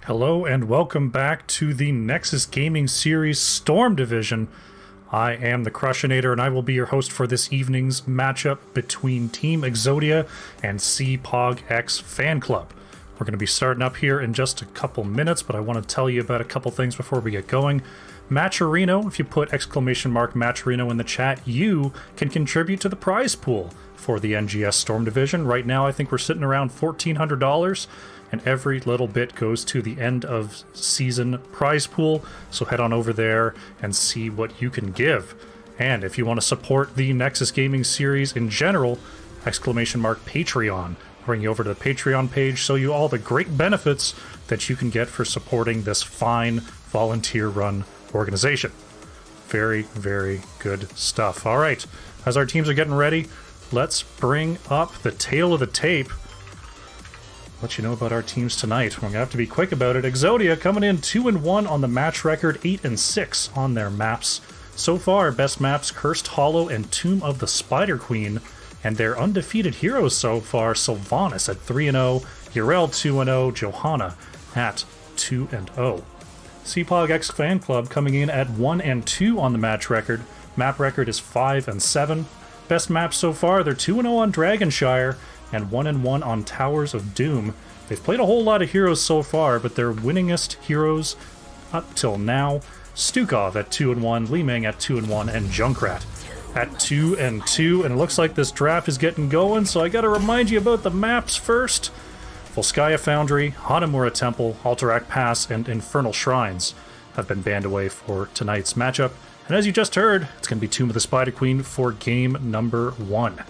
Hello and welcome back to the Nexus Gaming Series Storm Division. I am the Crushinator and I will be your host for this evening's matchup between Team Exodia and CPogX Fanclub. We're going to be starting up here in just a couple minutes, but I want to tell you about a couple things before we get going. Matcherino, if you put !Matcherino in the chat, you can contribute to the prize pool for the NGS Storm Division. Right now I think we're sitting around $1,400. And every little bit goes to the end of season prize pool, so head on over there and see what you can give. And if you want to support the Nexus Gaming Series in general, !Patreon. Bring you over to the Patreon page, show you all the great benefits that you can get for supporting this fine volunteer-run organization. Very, very good stuff. All right, as our teams are getting ready, let's bring up the tail of the tape. Let you know about our teams tonight. We're gonna have to be quick about it. Exodia coming in 2-1 on the match record, 8-6 on their maps. So far, best maps Cursed Hollow and Tomb of the Spider Queen, and their undefeated heroes so far, Sylvanas at 3-0, Urel 2-0, Johanna at 2-0. CPogX Fanclub coming in at 1-2 on the match record. Map record is 5-7. Best maps so far, they're 2-0 on Dragonshire, and 1-1 on Towers of Doom. They've played a whole lot of heroes so far, but their winningest heroes up till now, Stukov at 2-1, Limeng at 2-1, and Junkrat at 2-2. And it looks like this draft is getting going, so I gotta remind you about the maps first. Volskaya Foundry, Hanamura Temple, Alterac Pass, and Infernal Shrines have been banned away for tonight's matchup. And as you just heard, it's gonna be Tomb of the Spider Queen for game number 1.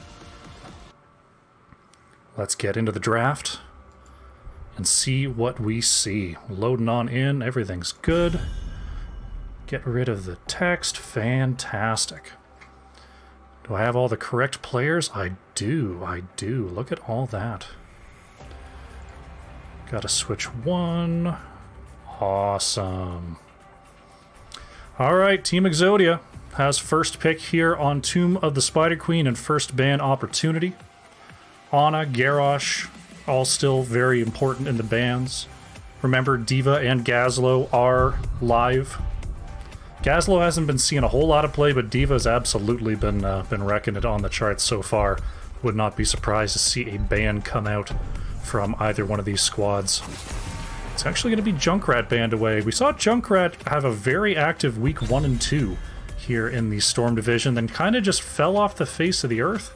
Let's get into the draft and see what we see. Loading on in, everything's good. Get rid of the text, fantastic. Do I have all the correct players? I do. Look at all that. Gotta switch one. Awesome. Alright, Team Exodia has first pick here on Tomb of the Spider Queen and first ban opportunity. Anna, GARROSH, all still very important in the bans. Remember, D.Va and Gazlowe are live. Gazlowe hasn't been seeing a whole lot of play, but D.Va's absolutely been wrecking it on the charts so far. Would not be surprised to see a ban come out from either one of these squads. It's actually going to be Junkrat banned away. We saw Junkrat have a very active week 1 and 2 here in the Storm Division, then kind of just fell off the face of the earth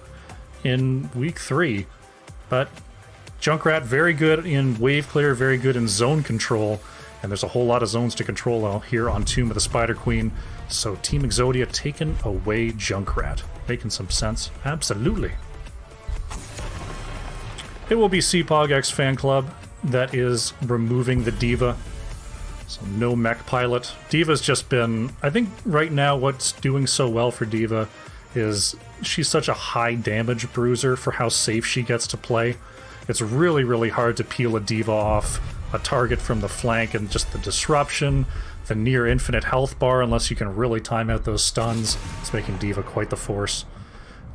in week 3, but Junkrat very good in wave clear, very good in zone control, and there's a whole lot of zones to control out here on Tomb of the Spider Queen, so Team Exodia taking away Junkrat. Making some sense? Absolutely. It will be CPogX Fanclub that is removing the D.Va, so no mech pilot. D.Va's just been, I think right now what's doing so well for D.Va is she's such a high damage bruiser for how safe she gets to play. It's really, really hard to peel a D.Va off a target from the flank, and just the disruption, the near infinite health bar, unless you can really time out those stuns. It's making D.Va quite the force.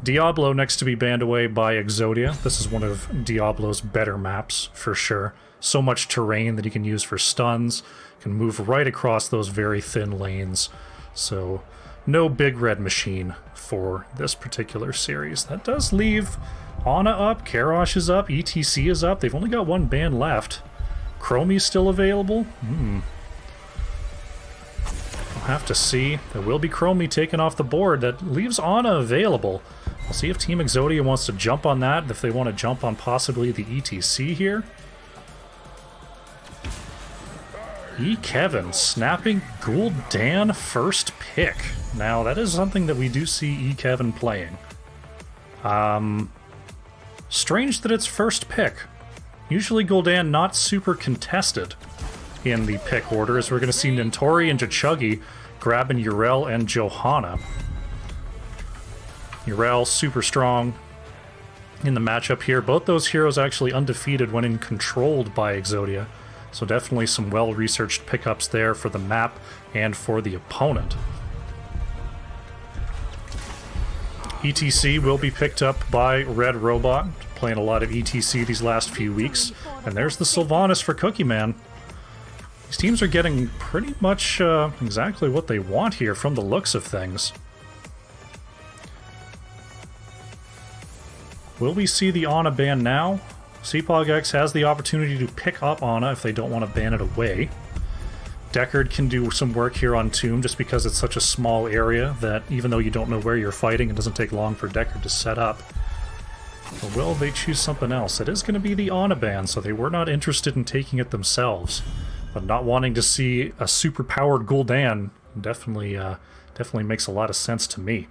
Diablo next to be banned away by Exodia. This is one of Diablo's better maps, for sure. So much terrain that he can use for stuns. Can move right across those very thin lanes. So no big red machine for this particular series. That does leave Anna up, GARROSH is up, ETC is up. They've only got one ban left. Chromie's still available? We'll have to see. There will be Chromie taken off the board. That leaves Anna available. We'll see if Team Exodia wants to jump on that, if they want to jump on possibly the ETC here. Kevin snapping Gul'dan first pick. Now, that is something that we do see Kevin playing. Strange that it's first pick. Usually Gul'dan not super contested in the pick order, as we're going to see Nintori and Jachuggy grabbing Urel and Johanna. Urel super strong in the matchup here. Both those heroes actually undefeated when in controlled by Exodia. So definitely some well-researched pickups there for the map and for the opponent. ETC will be picked up by Red Robot, playing a lot of ETC these last few weeks. And there's the Sylvanas for Cookie Man. These teams are getting pretty much exactly what they want here from the looks of things. Will we see the Ana ban now? CPogX has the opportunity to pick up Ana if they don't want to ban it away. Deckard can do some work here on Tomb just because it's such a small area that even though you don't know where you're fighting, it doesn't take long for Deckard to set up. But will they choose something else? It is going to be the Ana ban, so they were not interested in taking it themselves. But not wanting to see a super-powered Gul'dan definitely makes a lot of sense to me.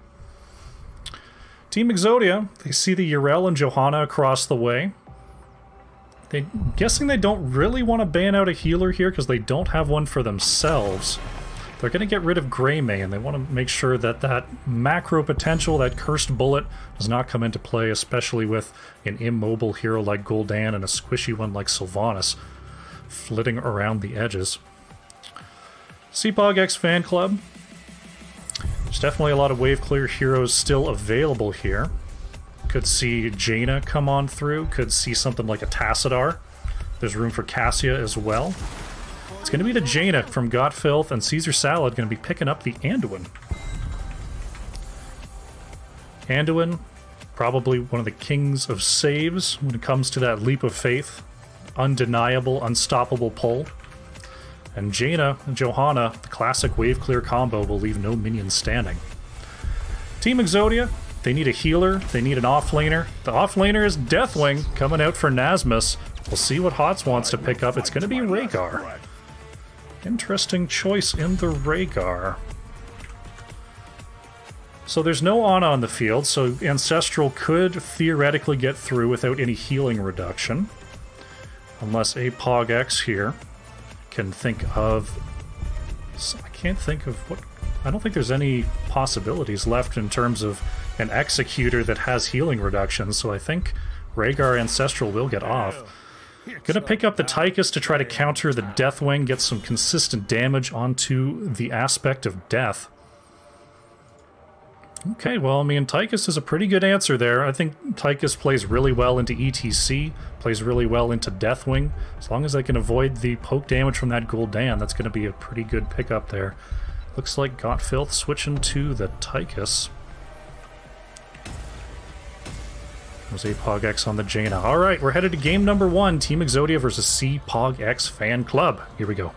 Team Exodia, they see the Yrel and Johanna across the way. I'm guessing they don't really want to ban out a healer here because they don't have one for themselves. They're going to get rid of Greymane, and they want to make sure that that macro potential, that cursed bullet, does not come into play, especially with an immobile hero like Gul'dan and a squishy one like Sylvanas flitting around the edges. CPogX Fanclub. There's definitely a lot of wave clear heroes still available here. Could see Jaina come on through, could see something like a Tassadar. There's room for Cassia as well. It's going to be the Jaina from Got Filth, and Caesar Salad going to be picking up the Anduin. Anduin, probably one of the kings of saves when it comes to that leap of faith. Undeniable, unstoppable pull. And Jaina and Johanna, the classic wave clear combo, will leave no minions standing. Team Exodia, they need a healer, they need an offlaner. The offlaner is Deathwing coming out for Nasmus. We'll see what Hots wants to pick up. It's going to be Rhaegar. Interesting choice in the Rhaegar. So there's no Ana on the field, so Ancestral could theoretically get through without any healing reduction. Unless CPogX here can think of... I can't think of what... I don't think there's any possibilities left in terms of an Executor that has healing reduction, so I think Rhaegar Ancestral will get off. Gonna pick up the Tychus to try to counter the Deathwing, get some consistent damage onto the aspect of death. Okay, well, I mean, Tychus is a pretty good answer there. I think Tychus plays really well into ETC, plays really well into Deathwing. As long as I can avoid the poke damage from that Gul'dan, that's going to be a pretty good pickup there. Looks like Got Filth switching to the Tychus. There's CPogX on the Jaina. Alright, we're headed to game number 1, Team Exodia versus CPogX Fanclub. Here we go.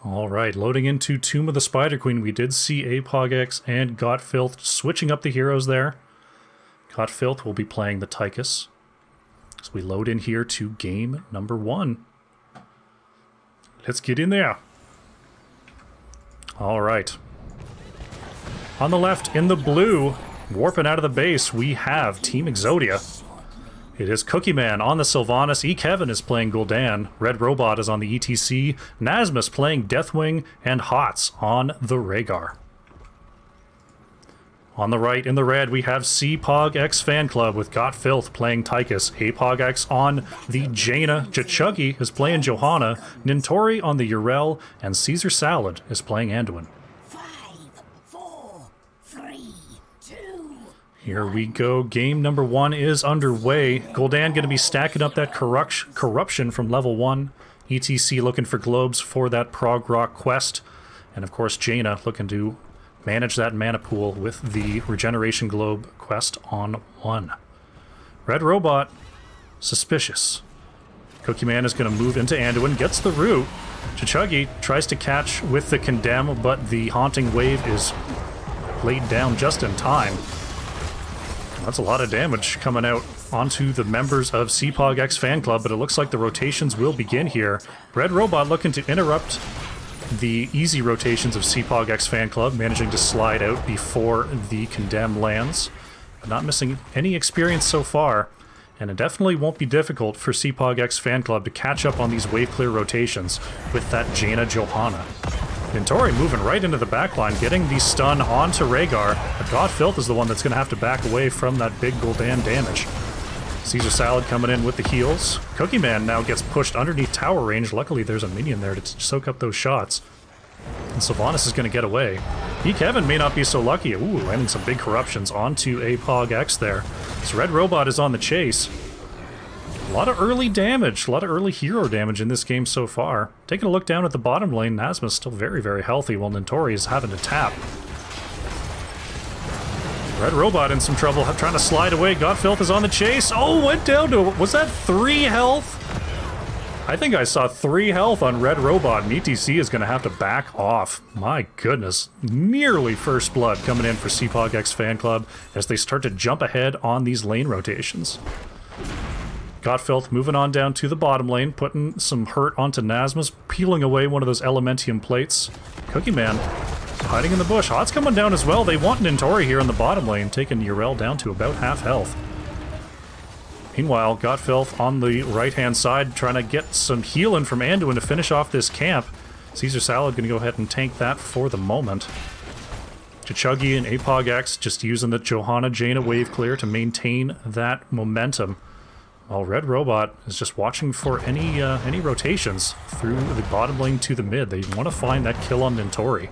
Alright, loading into Tomb of the Spider Queen, we did see CPogX and Got Filth switching up the heroes there. Got Filth will be playing the Tychus. So we load in here to game number 1. Let's get in there. Alright. On the left, in the blue, warping out of the base, we have Team Exodia. It is Cookie Man on the Sylvanas, Kevin is playing Gul'dan, Red Robot is on the ETC, Nasmus playing Deathwing, and Hots on the Rhaegar. On the right, in the red, we have CPogX Fanclub with Got Filth playing Tychus, CPogX on the Jaina, Chuggy is playing Johanna, Nintori on the Yrel, and Caesar Salad is playing Anduin. Here we go. Game number 1 is underway. Gul'dan going to be stacking up that corruption from level 1. ETC looking for globes for that Prog Rock quest. And of course Jaina looking to manage that mana pool with the Regeneration Globe quest on 1. Red Robot, suspicious. Cookie Man is going to move into Anduin, gets the root. Chuggy tries to catch with the Condemn, but the Haunting Wave is laid down just in time. That's a lot of damage coming out onto the members of CPogX Fanclub, but it looks like the rotations will begin here. Red Robot looking to interrupt the easy rotations of CPogX Fanclub, managing to slide out before the Condemn lands. But not missing any experience so far. And it definitely won't be difficult for CPogX Fanclub to catch up on these wave clear rotations with that Jaina Johanna. Nintori moving right into the backline, getting the stun onto Rhaegar, but Godfilth is the one that's going to have to back away from that big Gul'dan damage. Caesar Salad coming in with the heals. Cookie Man now gets pushed underneath tower range. Luckily there's a minion there to soak up those shots. And Sylvanas is going to get away. Kevin may not be so lucky. Ooh, landing some big corruptions onto a PogX there. This Red Robot is on the chase. A lot of early damage, a lot of early hero damage in this game so far. Taking a look down at the bottom lane, Nazma's still very, very healthy, while Nintori is having to tap. Red Robot in some trouble, trying to slide away. Godfilth is on the chase. Oh, went down to, was that 3 health? I think I saw 3 health on Red Robot, and ETC is going to have to back off. My goodness. Nearly first blood coming in for CPogX Fanclub as they start to jump ahead on these lane rotations. Godfilth moving on down to the bottom lane, putting some hurt onto Nazma's, peeling away one of those Elementium plates. Cookie Man hiding in the bush. Hot's coming down as well. They want Nintori here in the bottom lane, taking Yrel down to about half health. Meanwhile, Godfilth on the right-hand side, trying to get some healing from Anduin to finish off this camp. Caesar Salad going to go ahead and tank that for the moment. Chichuggy and CPogX just using the Johanna Jaina wave clear to maintain that momentum. While Red Robot is just watching for any rotations through the bottom lane to the mid. They want to find that kill on Nintori.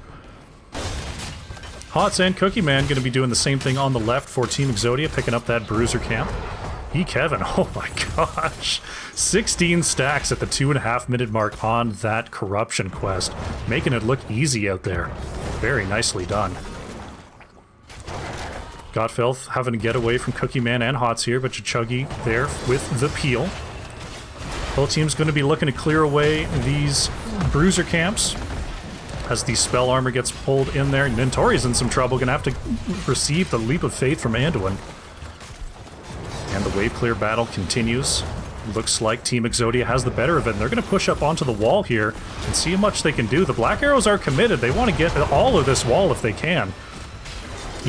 Hots and Cookie Man going to be doing the same thing on the left for Team Exodia, picking up that Bruiser camp. Kevin, oh my gosh. 16 stacks at the 2.5 minute mark on that corruption quest. Making it look easy out there. Very nicely done. Godfilth having to get away from Cookie Man and Hots here, but Chichuggy there with the peel. Both teams going to be looking to clear away these Bruiser camps as the spell armor gets pulled in there. Nintori's in some trouble, going to have to receive the leap of faith from Anduin. And the wave clear battle continues. Looks like Team Exodia has the better of it, and they're going to push up onto the wall here and see how much they can do. The Black Arrows are committed. They want to get all of this wall if they can.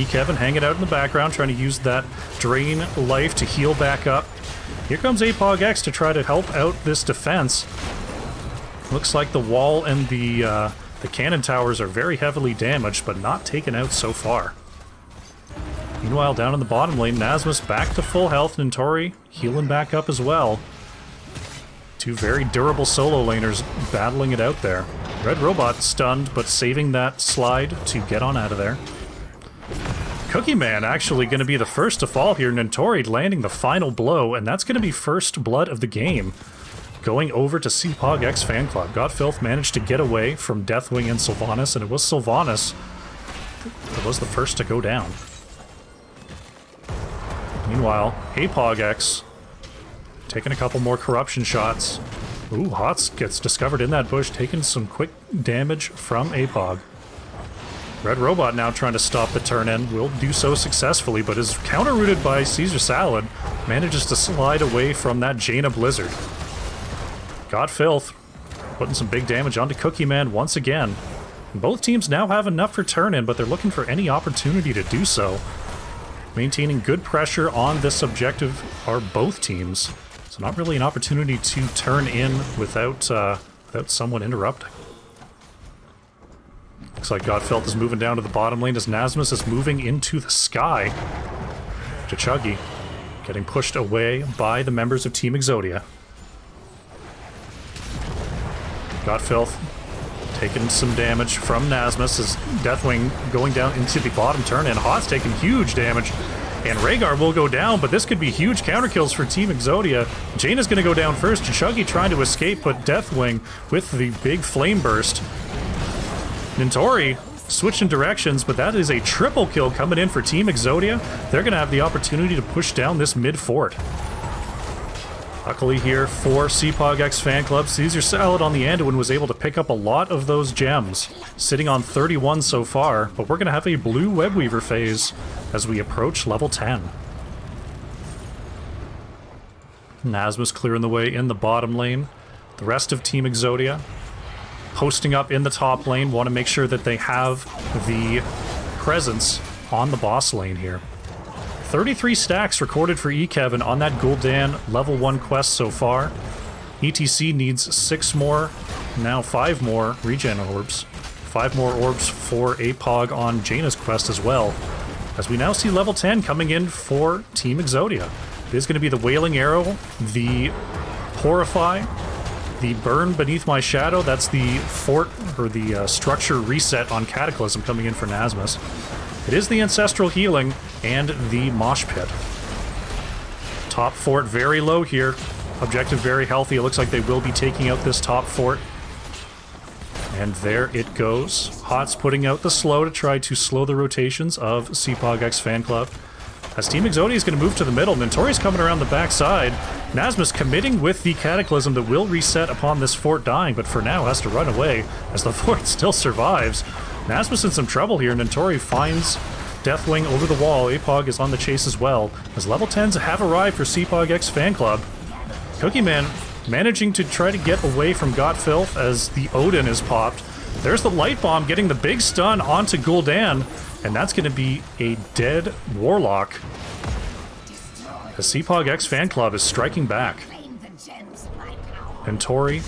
Kevin hanging out in the background, trying to use that drain life to heal back up. Here comes CPogX to try to help out this defense. Looks like the wall and the cannon towers are very heavily damaged, but not taken out so far. Meanwhile, down in the bottom lane, Nazma's back to full health. Nintori healing back up as well. Two very durable solo laners battling it out there. Red Robot stunned, but saving that slide to get on out of there. Cookie Man actually going to be the first to fall here. Nintori landing the final blow, and that's going to be first blood of the game. Going over to CPogX Fanclub. Godfilth managed to get away from Deathwing and Sylvanas, and it was Sylvanas that was the first to go down. Meanwhile, CPogX taking a couple more corruption shots. Ooh, Hots gets discovered in that bush, taking some quick damage from CPog. Red Robot now trying to stop the turn-in, will do so successfully, but is counter-rooted by Caesar Salad, manages to slide away from that Jaina Blizzard. Godfilth putting some big damage onto Cookie Man once again. And both teams now have enough for turn-in, but they're looking for any opportunity to do so. Maintaining good pressure on this objective are both teams, so not really an opportunity to turn in without someone interrupting. Looks like Godfilth is moving down to the bottom lane as Nazmus is moving into the sky. Chichuggy getting pushed away by the members of Team Exodia. Godfilth taking some damage from Nazmus as Deathwing going down into the bottom turn, and Hot's taking huge damage. And Rhaegar will go down, but this could be huge counter kills for Team Exodia. Jaina's going to go down first. Chichuggy trying to escape, but Deathwing with the big flame burst. Nintori switching directions, but that is a triple kill coming in for Team Exodia. They're going to have the opportunity to push down this mid fort. Luckily here for CPogX Fanclub, Caesar Salad on the Anduin was able to pick up a lot of those gems, sitting on 31 so far, but we're going to have a blue Webweaver phase as we approach level 10. Nazma's clearing the way in the bottom lane. The rest of Team Exodia posting up in the top lane, want to make sure that they have the presence on the boss lane here. 33 stacks recorded for Kevin on that Gul'dan level 1 quest so far. ETC needs 6 more, now 5 more regen orbs. 5 more orbs for APOG on Jaina's quest as well. As we now see level 10 coming in for Team Exodia. It is going to be the Wailing Arrow, the Horrify, the Burn Beneath My Shadow. That's the fort, or the structure reset on Cataclysm coming in for Nasmus. It is the Ancestral Healing and the Mosh Pit. Top fort very low here. Objective very healthy. It looks like they will be taking out this top fort. And there it goes. Hot's putting out the slow to try to slow the rotations of CPogX Fanclub. As Team Exodia is going to move to the middle, Nintori's coming around the backside. Nasmus committing with the Cataclysm that will reset upon this fort dying, but for now has to run away as the fort still survives. Nasmus in some trouble here. Nintori finds Deathwing over the wall. APOG is on the chase as well, as level 10s have arrived for CPogX Fanclub. Cookieman managing to try to get away from Gotfilth as the Odin is popped. There's the Light Bomb getting the big stun onto Gul'dan, and that's going to be a dead Warlock. The CPogX Fanclub is striking back. And Tori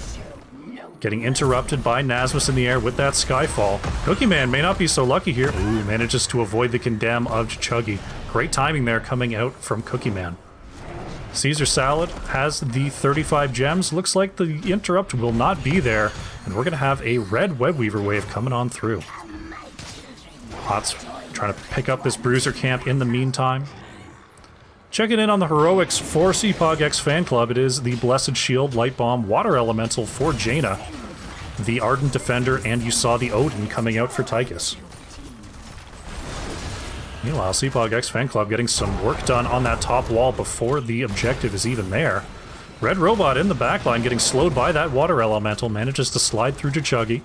getting interrupted by Nasmus in the air with that Skyfall. Cookieman may not be so lucky here. Ooh, manages to avoid the Condemn of Chuggy. Great timing there coming out from Cookieman. Caesar Salad has the 35 gems. Looks like the interrupt will not be there, and we're going to have a red Webweaver wave coming on through. Hot's trying to pick up this Bruiser camp in the meantime. Checking in on the heroics for CPogX Fanclub, it is the Blessed Shield, Light Bomb, Water Elemental for Jaina, the Ardent Defender, and you saw the Odin coming out for Tychus. Meanwhile, CPogX Fanclub getting some work done on that top wall before the objective is even there. Red Robot in the backline getting slowed by that Water Elemental, manages to slide through to Chuggy.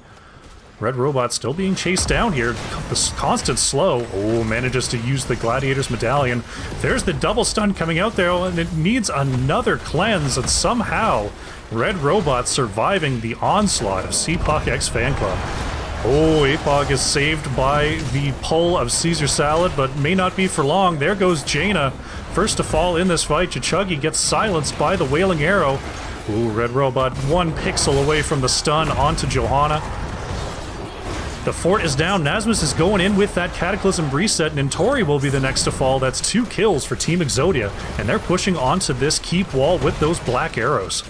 Red Robot still being chased down here. This constant slow. Oh, manages to use the Gladiator's Medallion. There's the double stun coming out there, and it needs another cleanse, and somehow Red Robot surviving the onslaught of CPogX Fanclub. Oh, APOG is saved by the pull of Caesar Salad, but may not be for long. There goes Jaina. First to fall in this fight. Chuggy gets silenced by the Wailing Arrow. Ooh, Red Robot 1 pixel away from the stun onto Johanna. The fort is down. Nasmus is going in with that Cataclysm reset, and Nintori will be the next to fall. That's 2 kills for Team Exodia, and they're pushing onto this keep wall with those black arrows.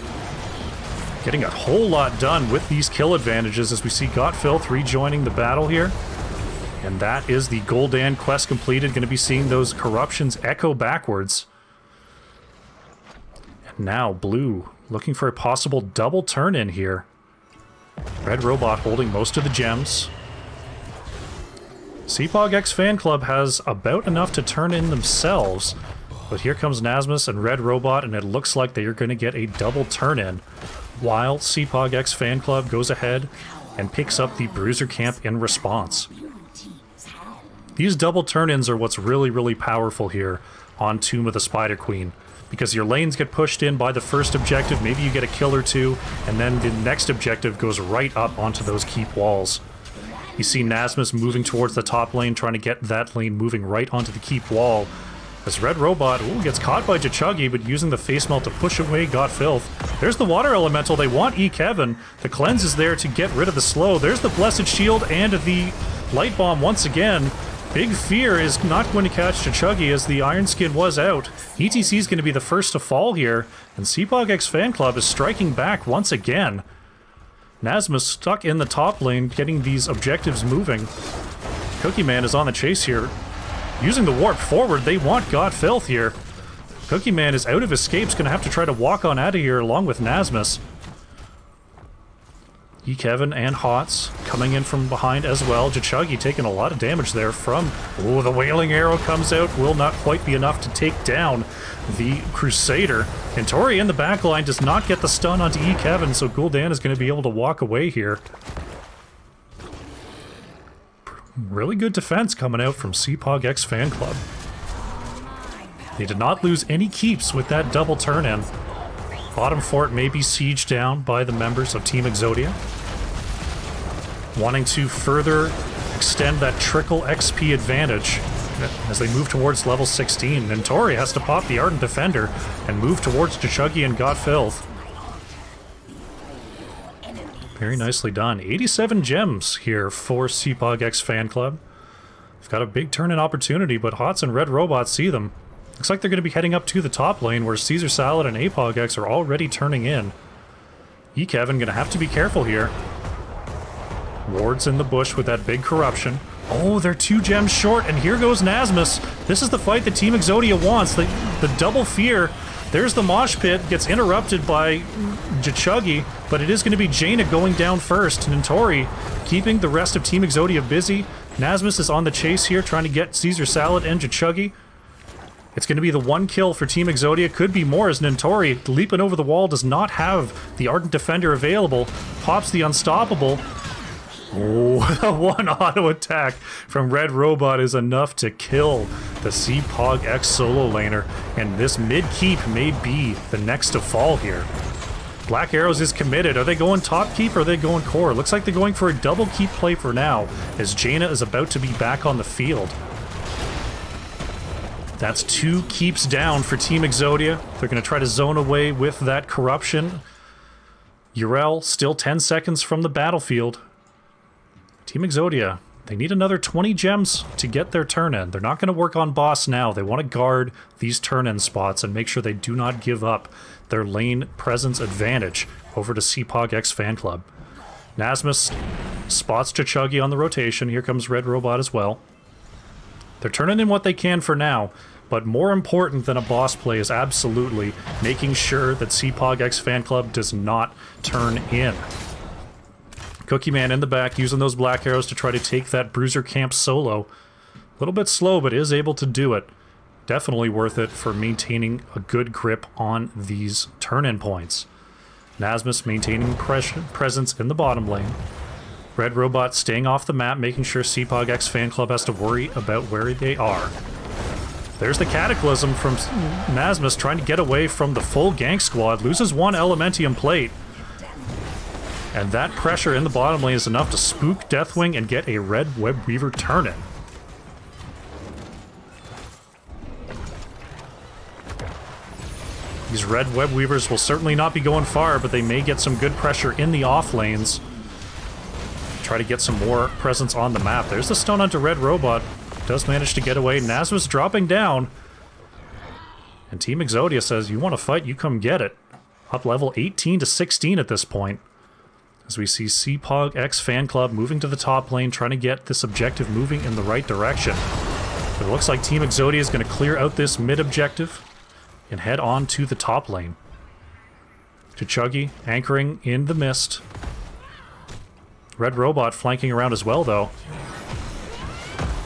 Getting a whole lot done with these kill advantages as we see Gotfilth rejoining the battle here. And that is the Gul'dan quest completed. Going to be seeing those corruptions echo backwards. And now Blue looking for a possible double turn in here. Red Robot holding most of the gems. CPogX Fanclub has about enough to turn in themselves. But here comes Nasmus and Red Robot, and it looks like they are going to get a double turn in, while CPogX Fanclub goes ahead and picks up the Bruiser camp in response. These double turn-ins are what's really, really powerful here on Tomb of the Spider Queen, because your lanes get pushed in by the first objective, maybe you get a kill or 2, and then the next objective goes right up onto those keep walls. You see Nasmus moving towards the top lane, trying to get that lane moving right onto the keep wall. As Red Robot gets caught by Chuggy, but using the face melt to push away Gotfilth. There's the Water Elemental. They want Kevin. The cleanse is there to get rid of the slow. There's the Blessed Shield and the Light Bomb once again. Big Fear is not going to catch Chuggy as the Iron Skin was out. ETC is going to be the first to fall here, and CPogX Fanclub is striking back once again. Nasmus stuck in the top lane, getting these objectives moving. Cookieman is on the chase here. Using the warp forward, they want Gotfilth here. Cookieman is out of escapes, going to have to try to walk on out of here along with Nasmus. Kevin and Hots coming in from behind as well. Chuggy taking a lot of damage there from... Oh, the Wailing Arrow comes out. Will not quite be enough to take down the Crusader. And Tori in the back line does not get the stun onto Kevin, so Gul'dan is going to be able to walk away here. Really good defense coming out from CPogX Fanclub. They did not lose any keeps with that double turn-in. Bottom fort may be sieged down by the members of Team Exodia, wanting to further extend that trickle XP advantage. as they move towards level 16. Nintori has to pop the Ardent Defender and move towards Chuggy and Godfilth. Very nicely done. 87 gems here for CPogX Fan Club. They've got a big turn-in opportunity, but Hots and Red Robot see them. Looks like they're going to be heading up to the top lane, where Caesar Salad and APogX are already turning in. Kevin going to have to be careful here. Ward's in the bush with that big corruption. Oh, they're 2 gems short, and here goes Nasmus. This is the fight that Team Exodia wants. The double fear. There's the mosh pit, gets interrupted by Chuggy, but it is going to be Jaina going down first. Nintori keeping the rest of Team Exodia busy. Nasmus is on the chase here, trying to get Caesar Salad and Chuggy. It's going to be the 1 kill for Team Exodia. Could be more, as Nintori, leaping over the wall, does not have the Ardent Defender available. Pops the Unstoppable. Oh, the 1 auto attack from Red Robot is enough to kill the CPogX solo laner, and this mid-keep may be the next to fall here. Black Arrows is committed. Are they going top keep or are they going core? Looks like they're going for a double keep play for now, as Jaina is about to be back on the field. That's 2 keeps down for Team Exodia. They're going to try to zone away with that corruption. Yrel still 10 seconds from the battlefield. Team Exodia, they need another 20 gems to get their turn-in. They're not going to work on boss now. They want to guard these turn-in spots and make sure they do not give up their lane presence advantage over to CPogX Fan Club. Nasmus spots Chuggy on the rotation. Here comes Red Robot as well. They're turning in what they can for now, but more important than a boss play is absolutely making sure that CPogX Fan Club does not turn in. Cookie Man in the back, using those black arrows to try to take that Bruiser Camp solo. A little bit slow, but is able to do it. Definitely worth it for maintaining a good grip on these turn-in points. Nasmus maintaining presence in the bottom lane. Red Robot staying off the map, making sure CPogX Fan Club has to worry about where they are. There's the Cataclysm from Nasmus trying to get away from the full gank squad. Loses 1 Elementium plate. And that pressure in the bottom lane is enough to spook Deathwing and get a Red Web Weaver turn-in. These Red Web Weavers will certainly not be going far, but they may get some good pressure in the off lanes. Try to get some more presence on the map. There's the stun onto Red Robot. Does manage to get away. Nasmus dropping down. And Team Exodia says, you want to fight, you come get it. Up level 18 to 16 at this point. As we see CPogX Fan Club moving to the top lane, trying to get this objective moving in the right direction. But it looks like Team Exodia is going to clear out this mid-objective and head on to the top lane. Chuggy anchoring in the mist. Red Robot flanking around as well, though.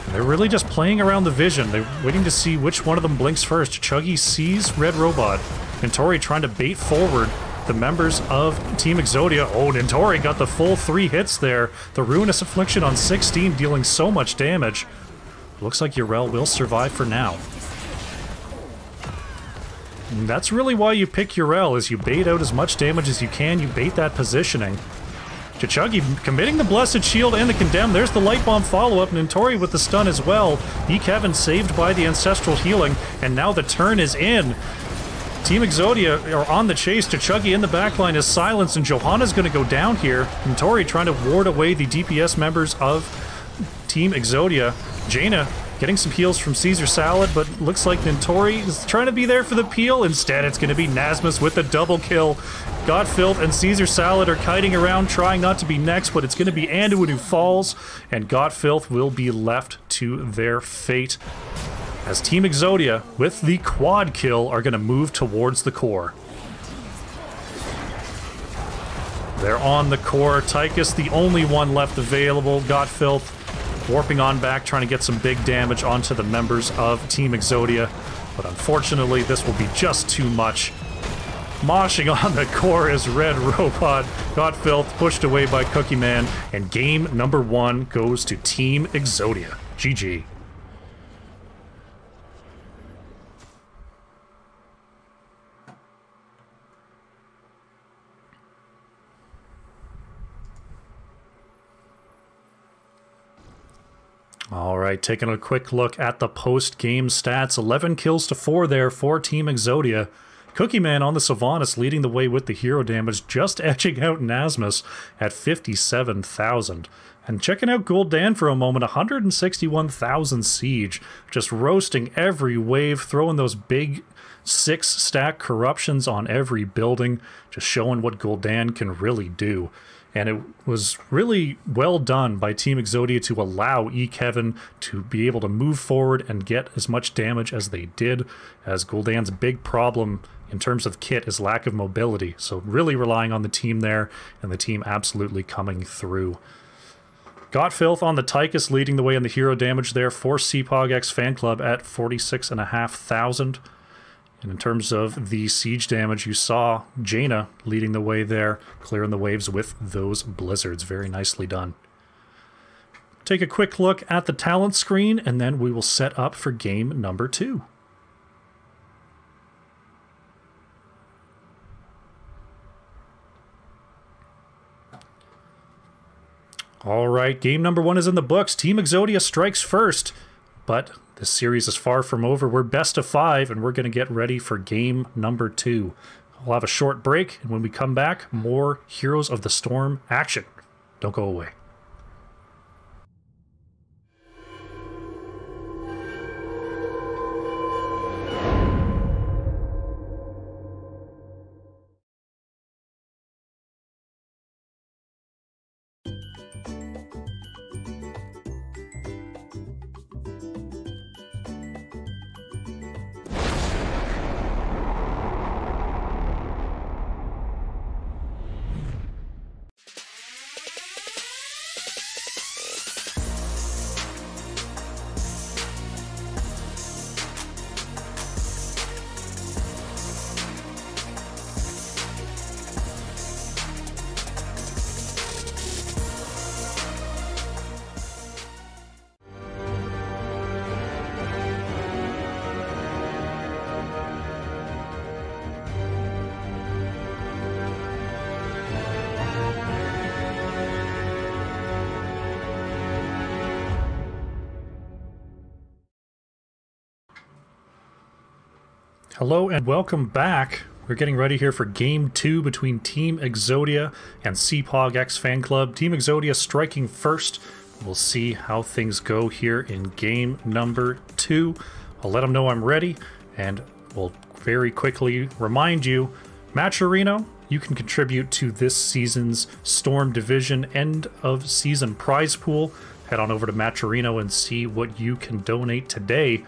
And they're really just playing around the vision. They're waiting to see which one of them blinks first. Chuggy sees Red Robot. Nintori trying to bait forward the members of Team Exodia. Oh, Nintori got the full 3 hits there. The Ruinous Affliction on 16 dealing so much damage. Looks like Yrel will survive for now. And that's really why you pick Yrel, is you bait out as much damage as you can, you bait that positioning. Chuggy committing the Blessed Shield and the Condemn. There's the Light Bomb follow-up. Nintori with the stun as well. Kevin saved by the Ancestral Healing, and now the turn is in. Team Exodia are on the chase. Chuggy in the backline is silenced, and Johanna's going to go down here. Nintori trying to ward away the DPS members of Team Exodia. Jaina getting some heals from Caesar Salad, but looks like Nintori is trying to be there for the peel. Instead, it's going to be Nasmus with the double kill. Godfilth and Caesar Salad are kiting around, trying not to be next, but it's going to be Anduin who falls, and Godfilth will be left to their fate, as Team Exodia, with the quad kill, are going to move towards the core. They're on the core. Tychus, the only one left available. Godfilth warping on back, trying to get some big damage onto the members of Team Exodia. But unfortunately, this will be just too much. Moshing on the core is Red Robot. Godfilth pushed away by Cookie Man. And game number 1 goes to Team Exodia. GG. All right, taking a quick look at the post-game stats. 11 kills to 4 there for Team Exodia. Cookie Man on the Sylvanas leading the way with the hero damage, just edging out Nasmus at 57,000. And checking out Gul'dan for a moment, 161,000 siege, just roasting every wave, throwing those big 6-stack corruptions on every building, just showing what Gul'dan can really do. And it was really well done by Team Exodia to allow Kevin to be able to move forward and get as much damage as they did, as Gul'dan's big problem in terms of kit is lack of mobility. So really relying on the team there, and the team absolutely coming through. Got Filth on the Tychus leading the way in the hero damage there for CPogX Fanclub at 46,500. And in terms of the siege damage, you saw Jaina leading the way there, clearing the waves with those blizzards. Very nicely done. Take a quick look at the talent screen, and then we will set up for game number 2. All right, game number 1 is in the books. Team Exodia strikes first, but this series is far from over. We're best of 5, and we're going to get ready for game number 2. We'll have a short break, and when we come back, more Heroes of the Storm action. Don't go away. Hello and welcome back. We're getting ready here for Game 2 between Team Exodia and CPogX Fanclub. Team Exodia striking first. We'll see how things go here in game number 2. I'll let them know I'm ready, and we'll very quickly remind you, Matcherino, you can contribute to this season's Storm Division end of season prize pool. Head on over to Matcherino and see what you can donate today.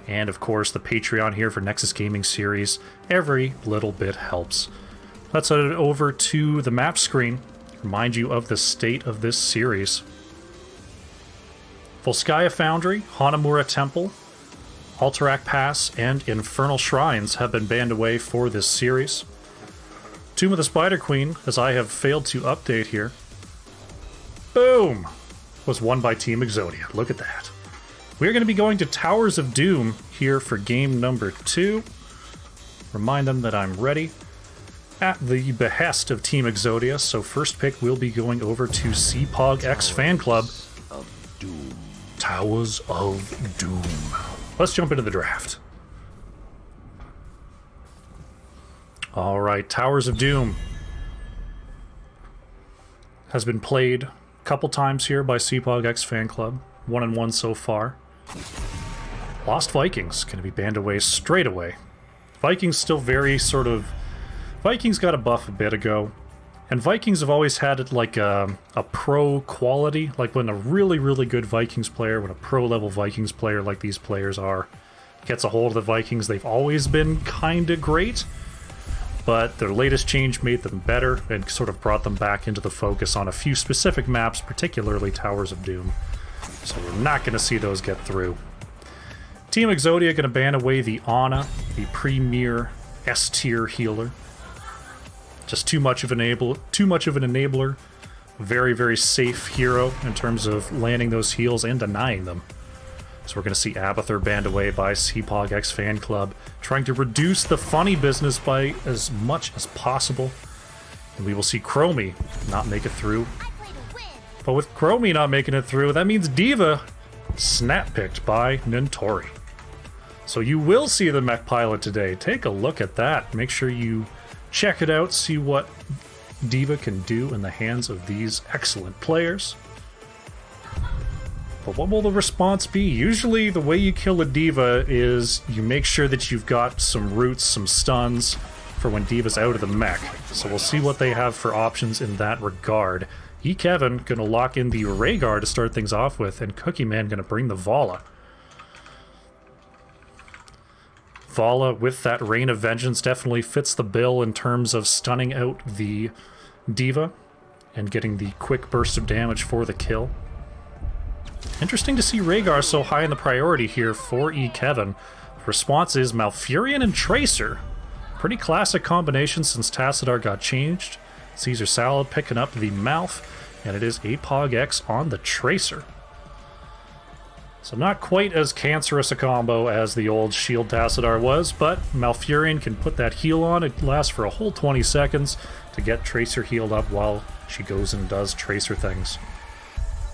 And of course, the Patreon here for Nexus Gaming Series. Every little bit helps. Let's head over to the map screen. Remind you of the state of this series. Volskaya Foundry, Hanamura Temple, Alterac Pass, and Infernal Shrines have been banned away for this series. Tomb of the Spider Queen, as I have failed to update here, boom, was won by Team Exodia. Look at that. We're going to be going to Towers of Doom here for game number 2. Remind them that I'm ready at the behest of Team Exodia. So first pick will be going over to CPogX Fanclub. Towers of Doom. Let's jump into the draft. All right, Towers of Doom has been played a couple times here by CPogX Fanclub. 1-1 so far. Lost Vikings going to be banned away straight away. Vikings still very sort of... Vikings got a buff a bit ago. And Vikings have always had it like a pro quality. Like when a really, really good Vikings player, when a pro-level Vikings player like these players are, gets a hold of the Vikings, they've always been kinda great. But their latest change made them better and sort of brought them back into the focus on a few specific maps, particularly Towers of Doom. So we're not going to see those get through. Team Exodia going to ban away the Ana, the premier S-tier healer. Just too much of an enabler. Very, very safe hero in terms of landing those heals and denying them. So we're going to see Abathur banned away by CPogX Fanclub, trying to reduce the funny business by as much as possible. And we will see Chromie not make it through. But with Chromie not making it through, that means Diva snap-picked by Nintori. So you will see the mech pilot today. Take a look at that. Make sure you check it out, see what D.Va can do in the hands of these excellent players. But what will the response be? Usually the way you kill a D.Va is you make sure that you've got some roots, some stuns for when D.Va's out of the mech. So we'll see what they have for options in that regard. Kevin gonna lock in the Rhaegar to start things off with, and Cookie Man gonna bring the Vala. Vala with that Rain of Vengeance definitely fits the bill in terms of stunning out the D.Va and getting the quick burst of damage for the kill. Interesting to see Rhaegar so high in the priority here for Kevin. Response is Malfurion and Tracer. Pretty classic combination since Tassadar got changed. Caesar Salad picking up the Malf, and it is CPogX on the Tracer. So not quite as cancerous a combo as the old Shield Tassadar was, but Malfurion can put that heal on. It lasts for a whole 20 seconds to get Tracer healed up while she goes and does Tracer things.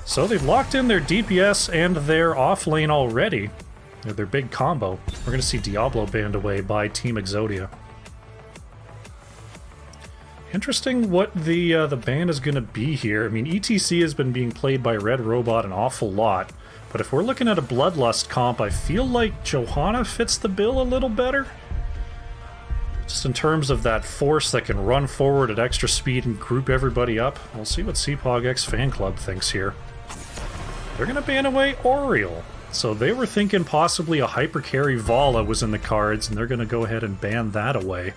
So they've locked in their DPS and their off lane already. Their big combo. We're going to see Diablo banned away by Team Exodia. Interesting what the ban is going to be here. I mean, ETC has been being played by Red Robot an awful lot. But if we're looking at a Bloodlust comp, I feel like Johanna fits the bill a little better. Just in terms of that force that can run forward at extra speed and group everybody up. We'll see what CPogX Fanclub thinks here. They're going to ban away Oriel. So they were thinking possibly a hyper carry Vala was in the cards, and they're going to go ahead and ban that away.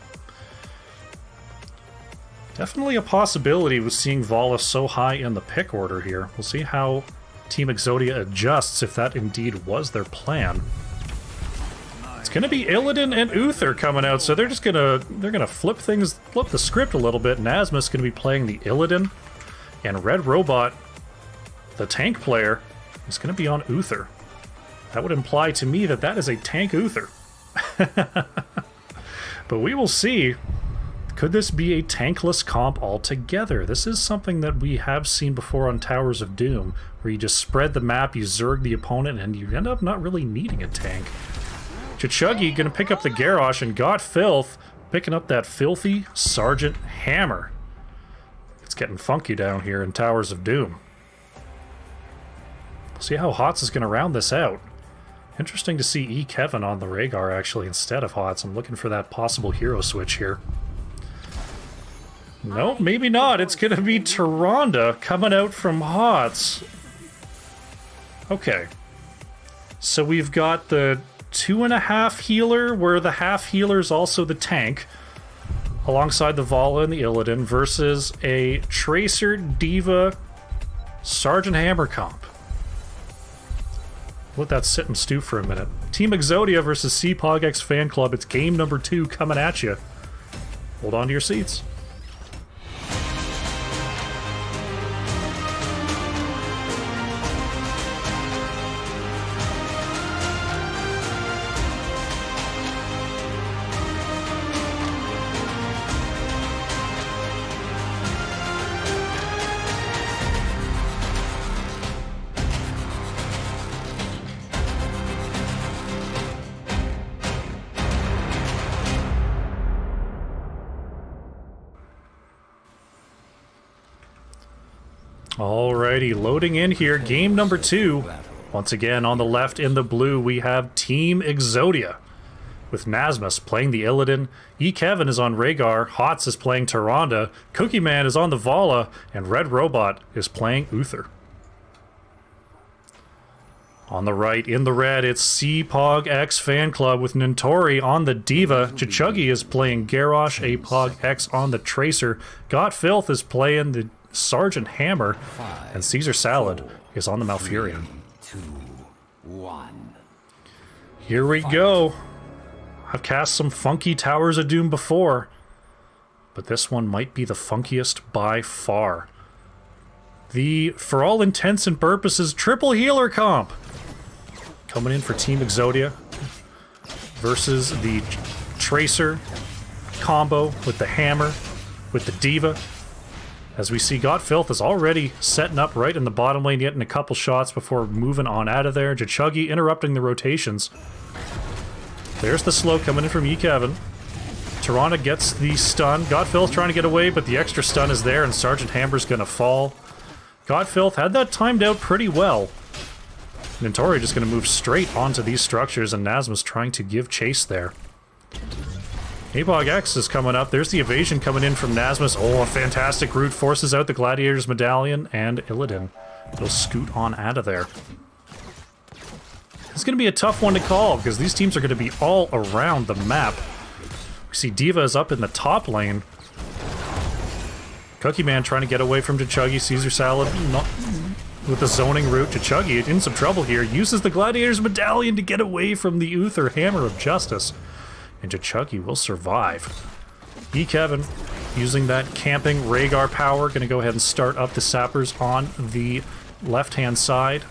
Definitely a possibility with seeing Vala so high in the pick order here. We'll see how Team Exodia adjusts if that indeed was their plan. It's going to be Illidan and Uther coming out, so they're gonna flip the script a little bit. And Asmus going to be playing the Illidan, and Red Robot, the tank player, is going to be on Uther. That would imply to me that that is a tank Uther. But we will see. Could this be a tankless comp altogether? This is something that we have seen before on Towers of Doom, where you just spread the map, you zerg the opponent, and you end up not really needing a tank. Chichuggy gonna pick up the Garrosh, and Got Filth picking up that filthy Sergeant Hammer. It's getting funky down here in Towers of Doom. We'll see how Hots is gonna round this out. Interesting to see Kevin on the Rhaegar actually instead of Hots. I'm looking for that possible hero switch here. Nope, maybe not. It's going to be Tyrande coming out from Hots. Okay. So we've got the 2.5 healer, where the half healer is also the tank, alongside the Vala and the Illidan, versus a Tracer, D.Va, Sergeant Hammer comp. Let that sit and stew for a minute. Team Exodia versus CPogX Fanclub. It's game number 2 coming at you. Hold on to your seats. Alrighty, loading in here, game number 2. Once again, on the left in the blue, we have Team Exodia, with Nasmus playing the Illidan, Kevin is on Rhaegar, Hots is playing Tyrande, Cookie Man is on the Vala, and Red Robot is playing Uther. On the right, in the red, it's CPogX Fanclub with Nintori on the D.Va. Chichuggy is playing Garrosh, CPogX on the Tracer. Got Filth is playing the Sergeant Hammer, and Caesar Salad is on the Malfurion. 3, 2, 1. Here we go. I've cast some funky Towers of Doom before, but this one might be the funkiest by far. The, for all intents and purposes, triple healer comp coming in for Team Exodia versus the Tracer combo with the Hammer, with the D.Va. As we see, Filth is already setting up right in the bottom lane, getting a couple shots before moving on out of there. Jachuggy interrupting the rotations. There's the slow coming in from Kevin. Tirana gets the stun. Filth trying to get away, but the extra stun is there, and Sergeant Hammer's gonna fall. Filth had that timed out pretty well. Nintori just gonna move straight onto these structures, and Nazma's trying to give chase there. CPogX is coming up. There's the evasion coming in from Nazmus. Oh, a fantastic route. Forces out the Gladiator's Medallion, and Illidan will scoot on out of there. It's going to be a tough one to call, because these teams are going to be all around the map. We see D.Va is up in the top lane. Cookie Man trying to get away from Jachuggy. Caesar Salad with the zoning route. Jachuggy in some trouble here. Uses the Gladiator's Medallion to get away from the Uther Hammer of Justice. And Jachuggy will survive. Kevin using that camping Rhaegar power. Going to go ahead and start up the sappers on the left-hand side.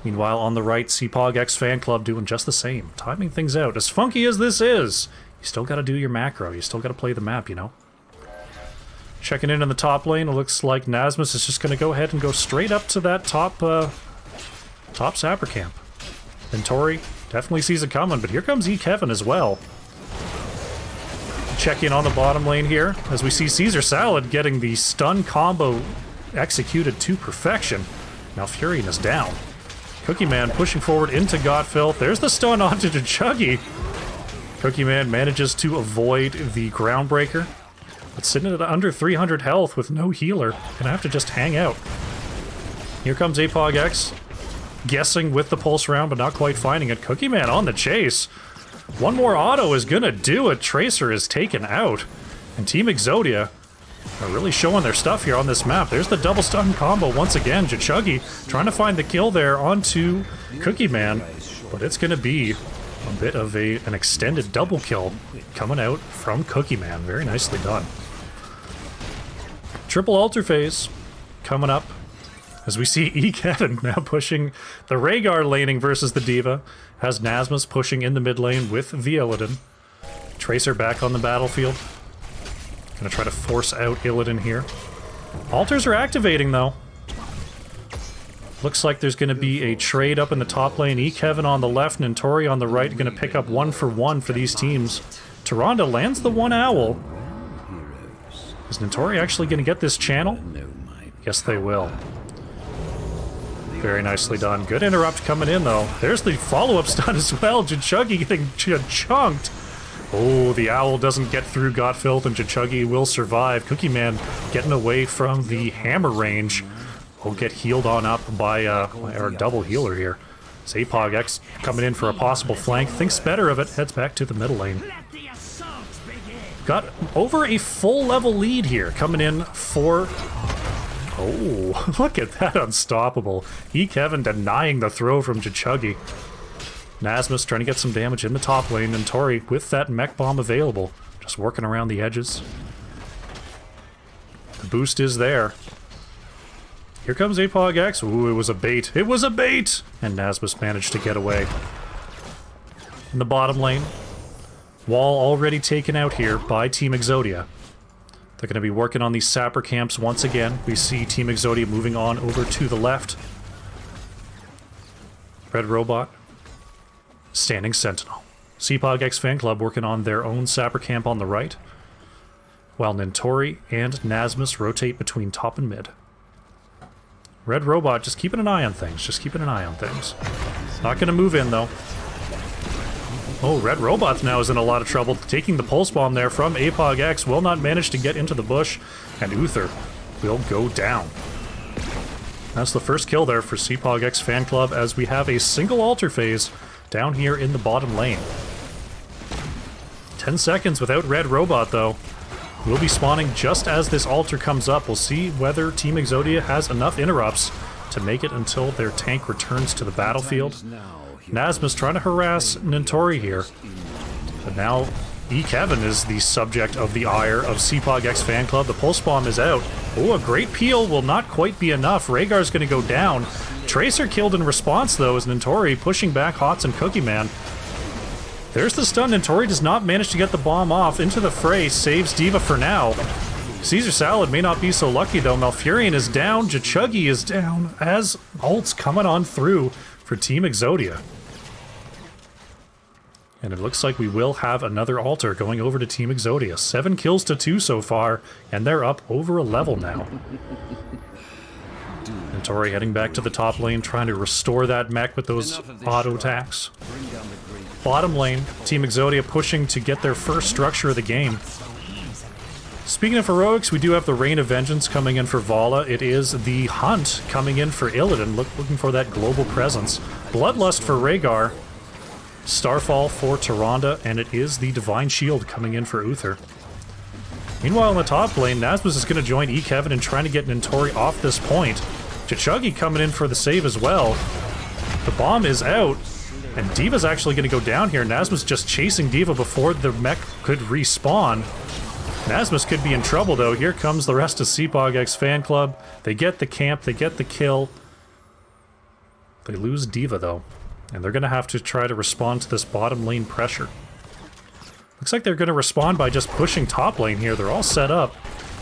Meanwhile, on the right, CPogX Fanclub doing just the same. Timing things out. As funky as this is, you still got to do your macro. You still got to play the map, you know? Checking in the top lane, it looks like Nazmus is just going to go ahead and go straight up to that top sapper camp. And Tori definitely sees it coming, but here comes Kevin as well. Check in on the bottom lane here, as we see Caesar Salad getting the stun combo executed to perfection. Malfurion is down. Cookie Man pushing forward into Filth. There's the stun onto Jachuggy. Cookie Man manages to avoid the Groundbreaker, but sitting at under 300 health with no healer. Gonna have to just hang out. Here comes CPogX, guessing with the pulse round, but not quite finding it. Cookie Man on the chase. One more auto is gonna do it. Tracer is taken out. And Team Exodia are really showing their stuff here on this map. There's the double stun combo once again. Jachuggy trying to find the kill there onto Cookie Man, but it's gonna be a bit of an extended double kill coming out from Cookie Man. Very nicely done. Triple altar phase coming up. As we see Kevin now pushing the Rhaegar laning versus the D.Va, has Nazmus pushing in the mid lane with the Illidan. Tracer back on the battlefield. Gonna try to force out Illidan here. Altars are activating though. Looks like there's gonna be a trade up in the top lane. Kevin on the left, Nintori on the right, gonna pick up 1-for-1 for these teams. Tyrande lands the one owl. Is Nintori actually gonna get this channel? Yes, they will. Very nicely done. Good interrupt coming in, though. There's the follow-up stun as well. Jachuggy getting chunked. Oh, the owl doesn't get through Filth, and Jachuggy will survive. Cookie Man getting away from the hammer range. Will get healed on up by our double healer here. CPogX coming in for a possible flank. Thinks better of it. Heads back to the middle lane. Got over a full level lead here. Coming in for... Oh, look at that unstoppable. Kevin denying the throw from Jachuggy. Nazmus trying to get some damage in the top lane, and Tori with that mech bomb available. Just working around the edges. The boost is there. Here comes CPogX. Ooh, it was a bait. It was a bait! And Nazmus managed to get away. In the bottom lane, wall already taken out here by Team Exodia. They're going to be working on these sapper camps once again. We see Team Exodia moving on over to the left. Red Robot standing sentinel. CPogX Fanclub working on their own sapper camp on the right, while Nintori and Nazmus rotate between top and mid. Red Robot just keeping an eye on things. Just keeping an eye on things. Not going to move in, though. Oh, Red Robot now is in a lot of trouble. Taking the Pulse Bomb there from CPogX. Will not manage to get into the bush. And Uther will go down. That's the first kill there for CPogX Fanclub, as we have a single altar phase down here in the bottom lane. 10 seconds without Red Robot, though. We'll be spawning just as this altar comes up. We'll see whether Team Exodia has enough interrupts to make it until their tank returns to the battlefield. Nazmus trying to harass Nintori here. But now Kevin is the subject of the ire of CPogX Fanclub. The Pulse Bomb is out. Oh, a great peel will not quite be enough. Rhaegar's going to go down. Tracer killed in response, though, as Nintori pushing back Hots and Cookie Man. There's the stun. Nintori does not manage to get the bomb off into the fray. Saves D.Va for now. Caesar Salad may not be so lucky though. Malfurion is down, Jachuggy is down, as ults coming on through for Team Exodia. And it looks like we will have another altar going over to Team Exodia. 7 kills to 2 so far, and they're up over a level now. And Tori heading back to the top lane, trying to restore that mech with those auto attacks. Bottom lane, Team Exodia pushing to get their first structure of the game. Speaking of heroics, we do have the Reign of Vengeance coming in for Vala. It is the Hunt coming in for Illidan, looking for that global presence. Bloodlust for Rhaegar. Starfall for Tyrande, and it is the Divine Shield coming in for Uther. Meanwhile, in the top lane, Nasmus is going to join Kevin and trying to get Nintori off this point. Jachuggy coming in for the save as well. The bomb is out, and D.Va's actually going to go down here. Nasmus just chasing D.Va before the mech could respawn. Nasmus could be in trouble, though. Here comes the rest of CPogX fan club. They get the camp, they get the kill. They lose D.Va, though. And they're going to have to try to respond to this bottom lane pressure. Looks like they're going to respond by just pushing top lane here. They're all set up,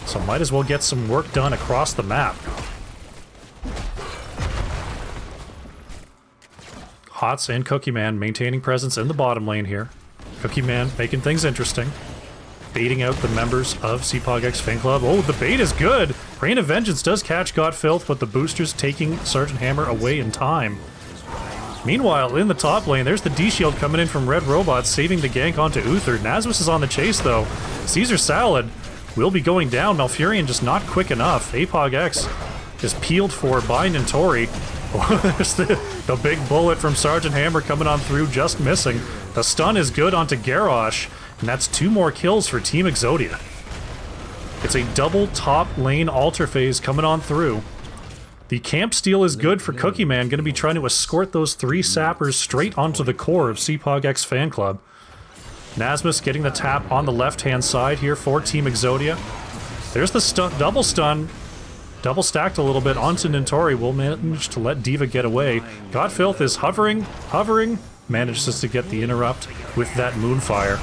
so might as well get some work done across the map. Hots and Cookie Man maintaining presence in the bottom lane here. Cookie Man making things interesting. Baiting out the members of CPogX fan club. Oh, the bait is good! Reign of Vengeance does catch Godfilth, but the boosters taking Sergeant Hammer away in time. Meanwhile, in the top lane, there's the D-Shield coming in from Red Robot, saving the gank onto Uther. Nasmus is on the chase, though. Caesar Salad will be going down. Malfurion just not quick enough. CPogX is peeled for by Nintori. There's the big bullet from Sergeant Hammer coming on through, just missing. The stun is good onto Garrosh, and that's 2 more kills for Team Exodia. It's a double top lane altar phase coming on through. The camp steal is good for Cookie Man, going to be trying to escort those 3 sappers straight onto the core of CPogX fan club. Nasmus getting the tap on the left-hand side here for Team Exodia. There's the stun, double stacked a little bit onto Nintori, will manage to let D.Va get away. Godfilth is hovering, manages to get the interrupt with that Moonfire.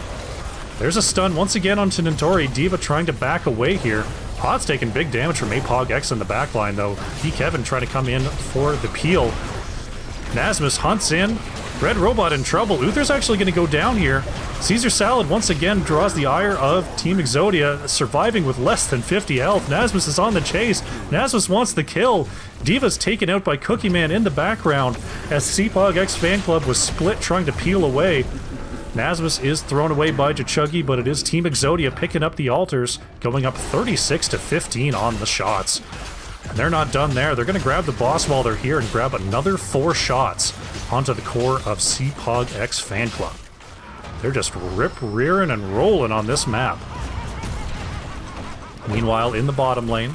There's a stun once again onto Nintori, D.Va trying to back away here. Pod's taking big damage from CPogX in the backline, though. Kevin trying to come in for the peel. Nasmus hunts in. Red Robot in trouble. Uther's actually going to go down here. Caesar Salad once again draws the ire of Team Exodia, surviving with less than 50 health. Nasmus is on the chase. Nasmus wants the kill. D.Va's taken out by Cookie Man in the background as CPogX fan club was split trying to peel away. Nasmus is thrown away by Jachuggy, but it is Team Exodia picking up the altars, going up 36-15 on the shots. And they're not done there. They're going to grab the boss while they're here and grab another 4 shots onto the core of CPogX fan club. They're just rip-rearing and rolling on this map. Meanwhile, in the bottom lane,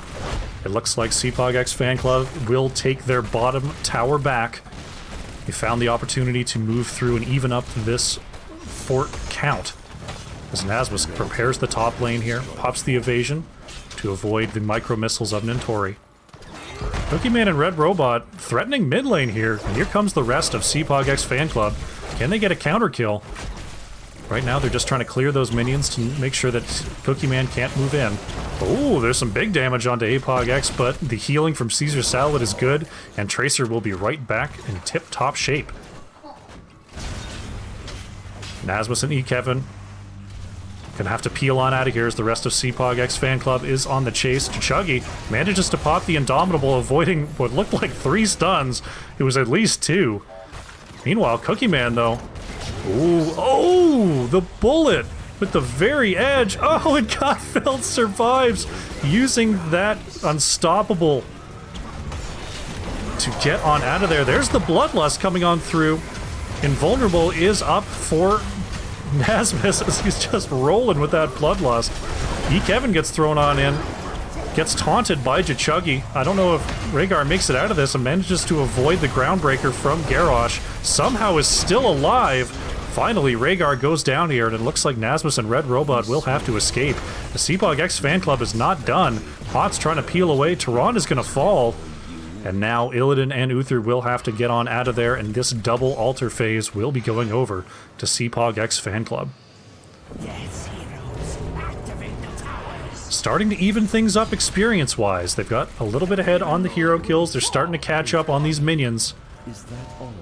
it looks like CPogX fan club will take their bottom tower back. They found the opportunity to move through and even up this fort count. As Nasmus prepares the top lane here, pops the evasion to avoid the micro missiles of Nintori. Cookie Man and Red Robot threatening mid lane here, and here comes the rest of CPogX fan club. Can they get a counter kill? Right now they're just trying to clear those minions to make sure that Cookie Man can't move in. Oh, there's some big damage onto CPogX, but the healing from Caesar Salad is good, and Tracer will be right back in tip-top shape. Nasmus and Kevin gonna have to peel on out of here as the rest of CPogX fan club is on the chase. Jachuggy manages to pop the Indomitable, avoiding what looked like 3 stuns. It was at least 2. Meanwhile, Cookie Man, though. Ooh, oh, the bullet with the very edge. Oh, and Godfeld survives using that unstoppable to get on out of there. There's the Bloodlust coming on through. Invulnerable is up for Nasmus as he's just rolling with that Bloodlust. Kevin gets thrown on in, gets taunted by Jachuggy. I don't know if Rhaegar makes it out of this and manages to avoid the Groundbreaker from Garrosh. Somehow is still alive. Finally, Rhaegar goes down here, and it looks like Nasmus and Red Robot will have to escape. The CPogX fan club is not done. Pot's trying to peel away. Tyrande is going to fall. And now Illidan and Uther will have to get on out of there, and this double altar phase will be going over to CPogX fan club. Yes, heroes, activate the towers. starting to even things up experience-wise. They've got a little bit ahead on the hero kills. They're starting to catch up on these minions. Is that all?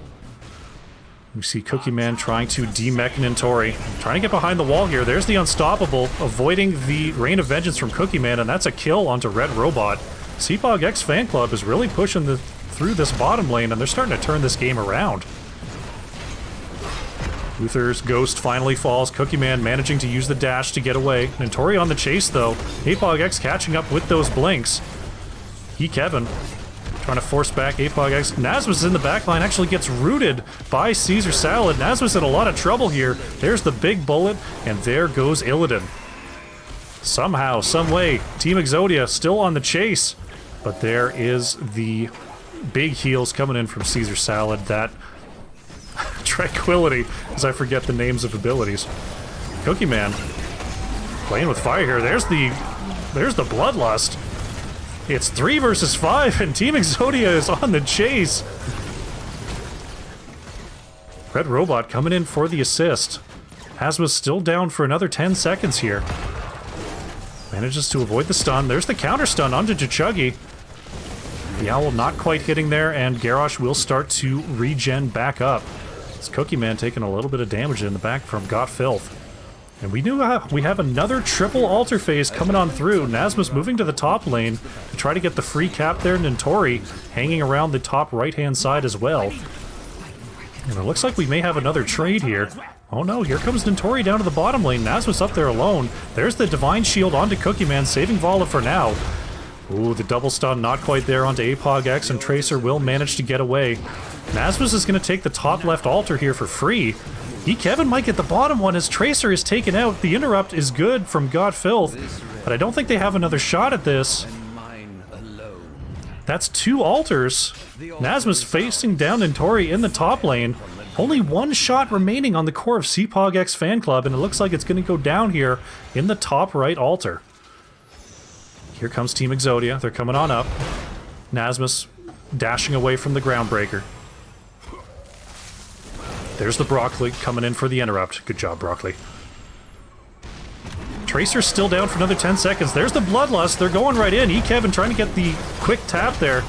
We see Cookie Man trying to demech Nintori. Trying to get behind the wall here. There's the Unstoppable, avoiding the Rain of Vengeance from Cookie Man, and that's a kill onto Red Robot. CPogX Fanclub is really pushing through this bottom lane, and they're starting to turn this game around. Uther's Ghost finally falls. Cookie Man managing to use the dash to get away. Nintori on the chase, though. CPogX catching up with those blinks. Kevin trying to force back CPogX. Nazmus is in the backline, actually gets rooted by Caesar Salad. Nazmus in a lot of trouble here. There's the big bullet, and there goes Illidan. Somehow, some way, Team Exodia still on the chase. But there is the big heals coming in from Caesar Salad. That Tranquility, as I forget the names of abilities. Cookie Man playing with fire here. There's the Bloodlust. It's 3 versus 5, and Team Exodia is on the chase. Red Robot coming in for the assist. Hazma's still down for another 10 seconds here. Manages to avoid the stun. There's the counter stun onto Chuggy. The Owl not quite hitting there, and Garrosh will start to regen back up. It's Cookie Man taking a little bit of damage in the back from Got Filth. And we have another triple altar phase coming on through. Nazmus moving to the top lane to try to get the free cap there. Nintori hanging around the top right-hand side as well. And it looks like we may have another trade here. Oh no, here comes Nintori down to the bottom lane. Nazmus up there alone. There's the Divine Shield onto Cookie Man, saving Vala for now. Ooh, the double stun not quite there onto CPogX, and Tracer will manage to get away. Nazmus is going to take the top left altar here for free. Kevin might get the bottom one as Tracer is taken out. The interrupt is good from God Filth, but I don't think they have another shot at this. That's 2 altars. Nazmus facing down Nintori in the top lane. Only 1 shot remaining on the core of CPogX Fanclub, and it looks like it's going to go down here in the top right altar. Here comes Team Exodia. They're coming on up. Nazmus dashing away from the Groundbreaker. There's the Broccoli coming in for the interrupt. Good job, Broccoli. Tracer's still down for another 10 seconds. There's the Bloodlust. They're going right in. Kevin trying to get the quick tap there.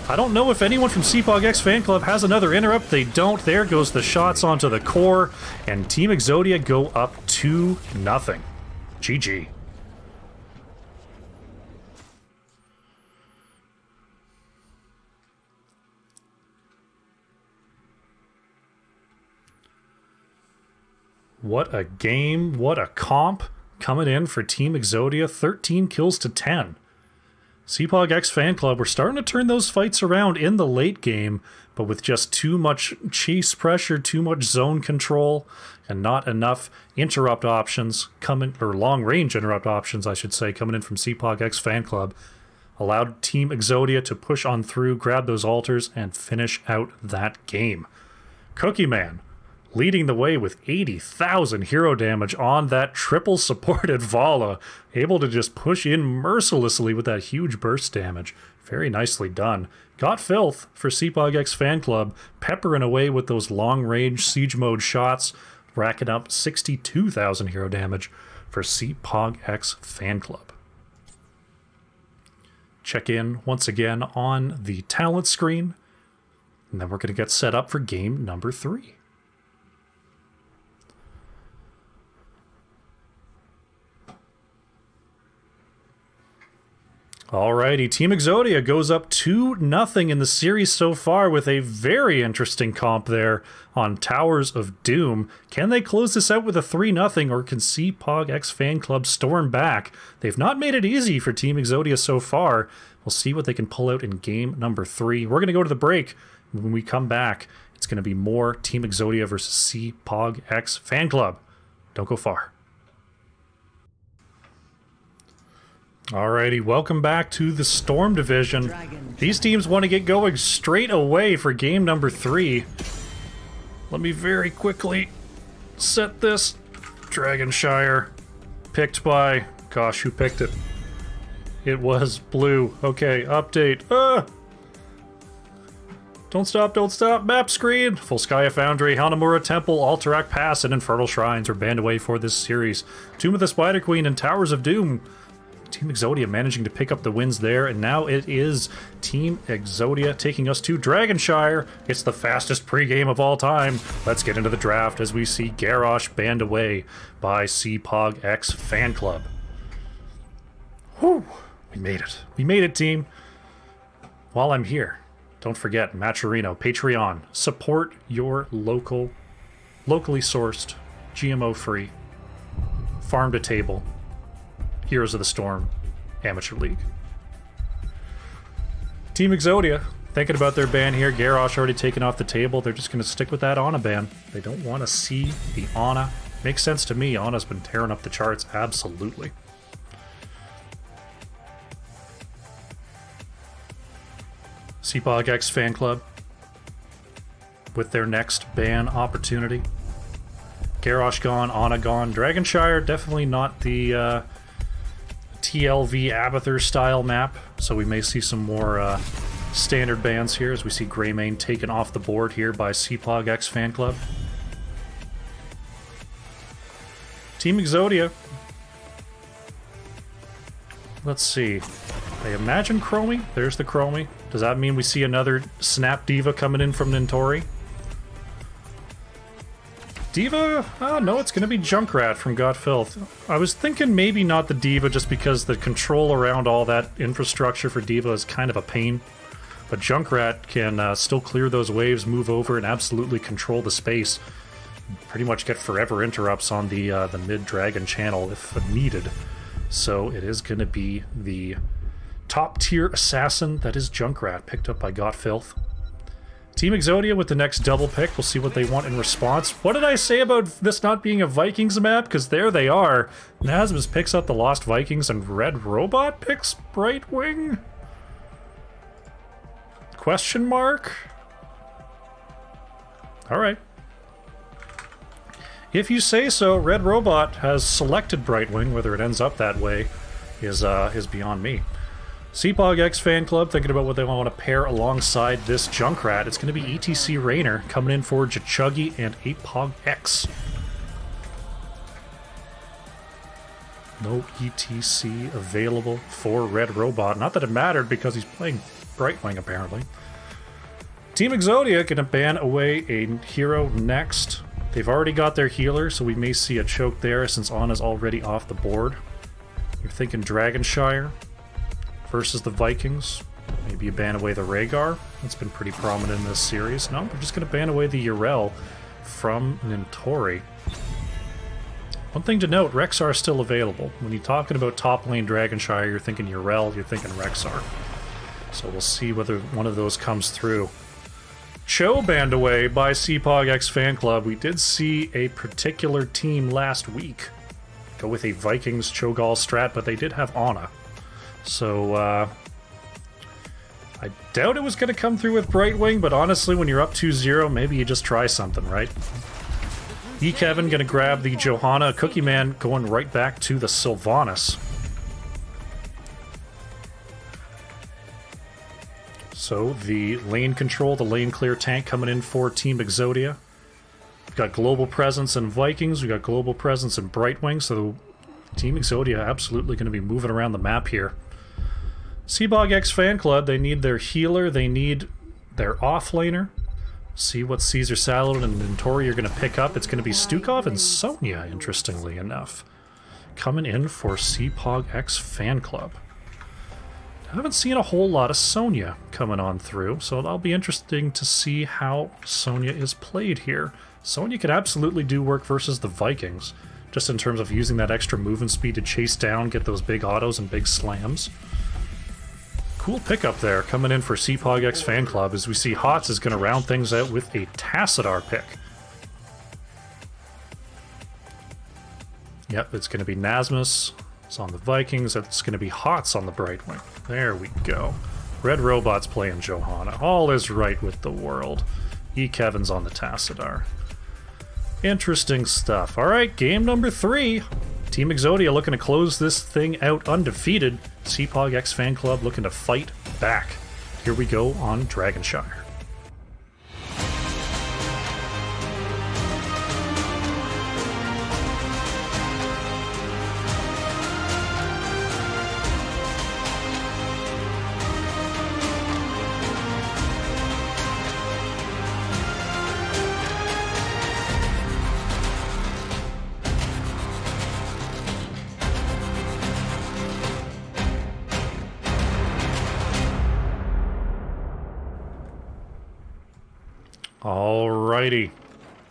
I don't know if anyone from CPogX Fanclub has another interrupt. They don't. There goes the shots onto the core. And Team Exodia go up 2-0. GG. What a game, what a comp coming in for Team Exodia, 13 kills to 10. CPogX Fanclub, we're starting to turn those fights around in the late game, but with just too much chase pressure, too much zone control, and not enough interrupt options coming, or long-range interrupt options, I should say, coming in from CPogX Fanclub, allowed Team Exodia to push on through, grab those altars, and finish out that game. Cookie Man leading the way with 80,000 hero damage on that triple supported Vala, able to just push in mercilessly with that huge burst damage. Very nicely done. Got Filth for CPogX Fanclub, peppering away with those long-range siege mode shots, racking up 62,000 hero damage for CPogX Fanclub. Check in once again on the talent screen, and then we're going to get set up for game number 3. Alrighty, Team Exodia goes up 2-0 in the series so far with a very interesting comp there on Towers of Doom. Can they close this out with a 3-0, or can CPogX Fanclub storm back? They've not made it easy for Team Exodia so far. We'll see what they can pull out in game number 3. We're going to go to the break. When we come back, it's going to be more Team Exodia versus CPogX Fanclub. Don't go far. Alrighty, welcome back to the Storm Division. These teams want to get going straight away for game number 3. Let me very quickly set this. Dragonshire, picked by... Gosh, who picked it? It was blue. Okay, update. Don't stop, map screen! Volskaya Foundry, Hanamura Temple, Alterac Pass, and Infernal Shrines are banned away for this series. Tomb of the Spider Queen and Towers of Doom Team Exodia managing to pick up the wins there, and now it is Team Exodia taking us to Dragonshire. It's the fastest pregame of all time. Let's get into the draft as we see GARROSH banned away by CPogX Fanclub. Whew! We made it. We made it, team. While I'm here, don't forget, Matcherino, Patreon. Support your locally sourced, GMO-free, farm-to-table, Heroes of the Storm, Amateur League. Team Exodia, thinking about their ban here. GARROSH already taken off the table. They're just going to stick with that Ana ban. They don't want to see the Ana. Makes sense to me. Ana's been tearing up the charts, absolutely. CPogX Fanclub with their next ban opportunity. GARROSH gone, Ana gone. Dragonshire, definitely not the TLV Abathur style map, so we may see some more standard bans here as we see Greymane taken off the board here by CPogX Fanclub. Team Exodia. Let's see. I imagine Chromie. There's the Chromie. Does that mean we see another Snap Diva coming in from Nintori? Diva? Oh, no, it's going to be Junkrat from Got Filth. I was thinking maybe not the Diva just because the control around all that infrastructure for Diva is kind of a pain. But Junkrat can still clear those waves, move over, and absolutely control the space. Pretty much get forever interrupts on the mid-dragon channel if needed. So it is going to be the top-tier assassin that is Junkrat, picked up by Got Filth. Team Exodia with the next double pick. We'll see what they want in response. What did I say about this not being a Vikings map? Because there they are. Nasmus picks up the Lost Vikings and Red Robot picks Brightwing? Question mark? Alright. If you say so, Red Robot has selected Brightwing. Whether it ends up that way is beyond me. CPogX Fanclub thinking about what they want to pair alongside this Junkrat. It's going to be ETC Rainer coming in for Jachuggy and CPogX. No ETC available for Red Robot. Not that it mattered because he's playing Brightwing apparently. Team Exodia going to ban away a hero next. They've already got their healer, so we may see a choke there since Ana's already off the board. You're thinking Dragonshire versus the Vikings. Maybe you ban away the Rhaegar. That's been pretty prominent in this series. No, we're just going to ban away the Yrel from Nintori. One thing to note, Rexar is still available. When you're talking about top lane Dragonshire, you're thinking Yrel, you're thinking Rexar. So we'll see whether one of those comes through. Cho banned away by CPogX Fanclub. We did see a particular team last week go with a Vikings Cho'Gall strat, but they did have Ana. So, I doubt it was going to come through with Brightwing, but honestly, when you're up 2-0, maybe you just try something, right? Kevin going to grab the Johanna. Cookie Man going right back to the Sylvanas. So, the lane control, the lane clear tank coming in for Team Exodia. We've got global presence in Vikings, we've got global presence in Brightwing, so Team Exodia absolutely going to be moving around the map here. CPogX Fanclub, they need their healer, they need their offlaner. See what Caesar Salad and Nintori are going to pick up. It's going to be Stukov and Sonya, interestingly enough. Coming in for CPogX Fanclub. I haven't seen a whole lot of Sonya coming on through, so it'll be interesting to see how Sonya is played here. Sonya could absolutely do work versus the Vikings, just in terms of using that extra movement speed to chase down, get those big autos and big slams. Cool pickup there, coming in for CPogX Fanclub, as we see Hots is going to round things out with a Tassadar pick. Yep, it's going to be Nasmus. It's on the Vikings. It's going to be Hots on the Brightwing. There we go. Red Robot's playing Johanna. All is right with the world. Kevin's on the Tassadar. Interesting stuff. Alright, game number 3. Team Exodia looking to close this thing out undefeated. CPogX Fanclub looking to fight back. Here we go on Dragonshire. Alrighty.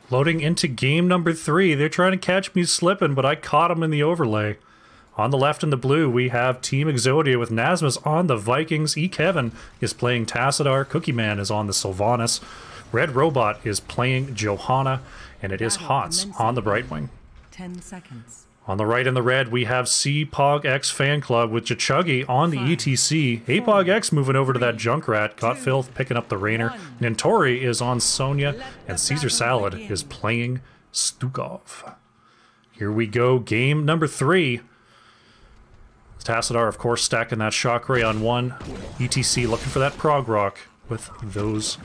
Loading into game number 3. They're trying to catch me slipping, but I caught them in the overlay. On the left in the blue, we have Team Exodia with Nasmus on the Vikings. Kevin is playing Tassadar. Cookie Man is on the Sylvanas. Red Robot is playing Johanna, and it is Hots on the Brightwing. 10 seconds. On the right in the red, we have CPogX Fanclub with Chachuggy on the ETC. CPogX moving over to that Junkrat. Got Filth picking up the Rainer. Nintori is on Sonya, and Caesar Salad is playing Stukov. Here we go, game number 3. Tassadar, of course, stacking that Shock Ray on 1. ETC looking for that Prog Rock with those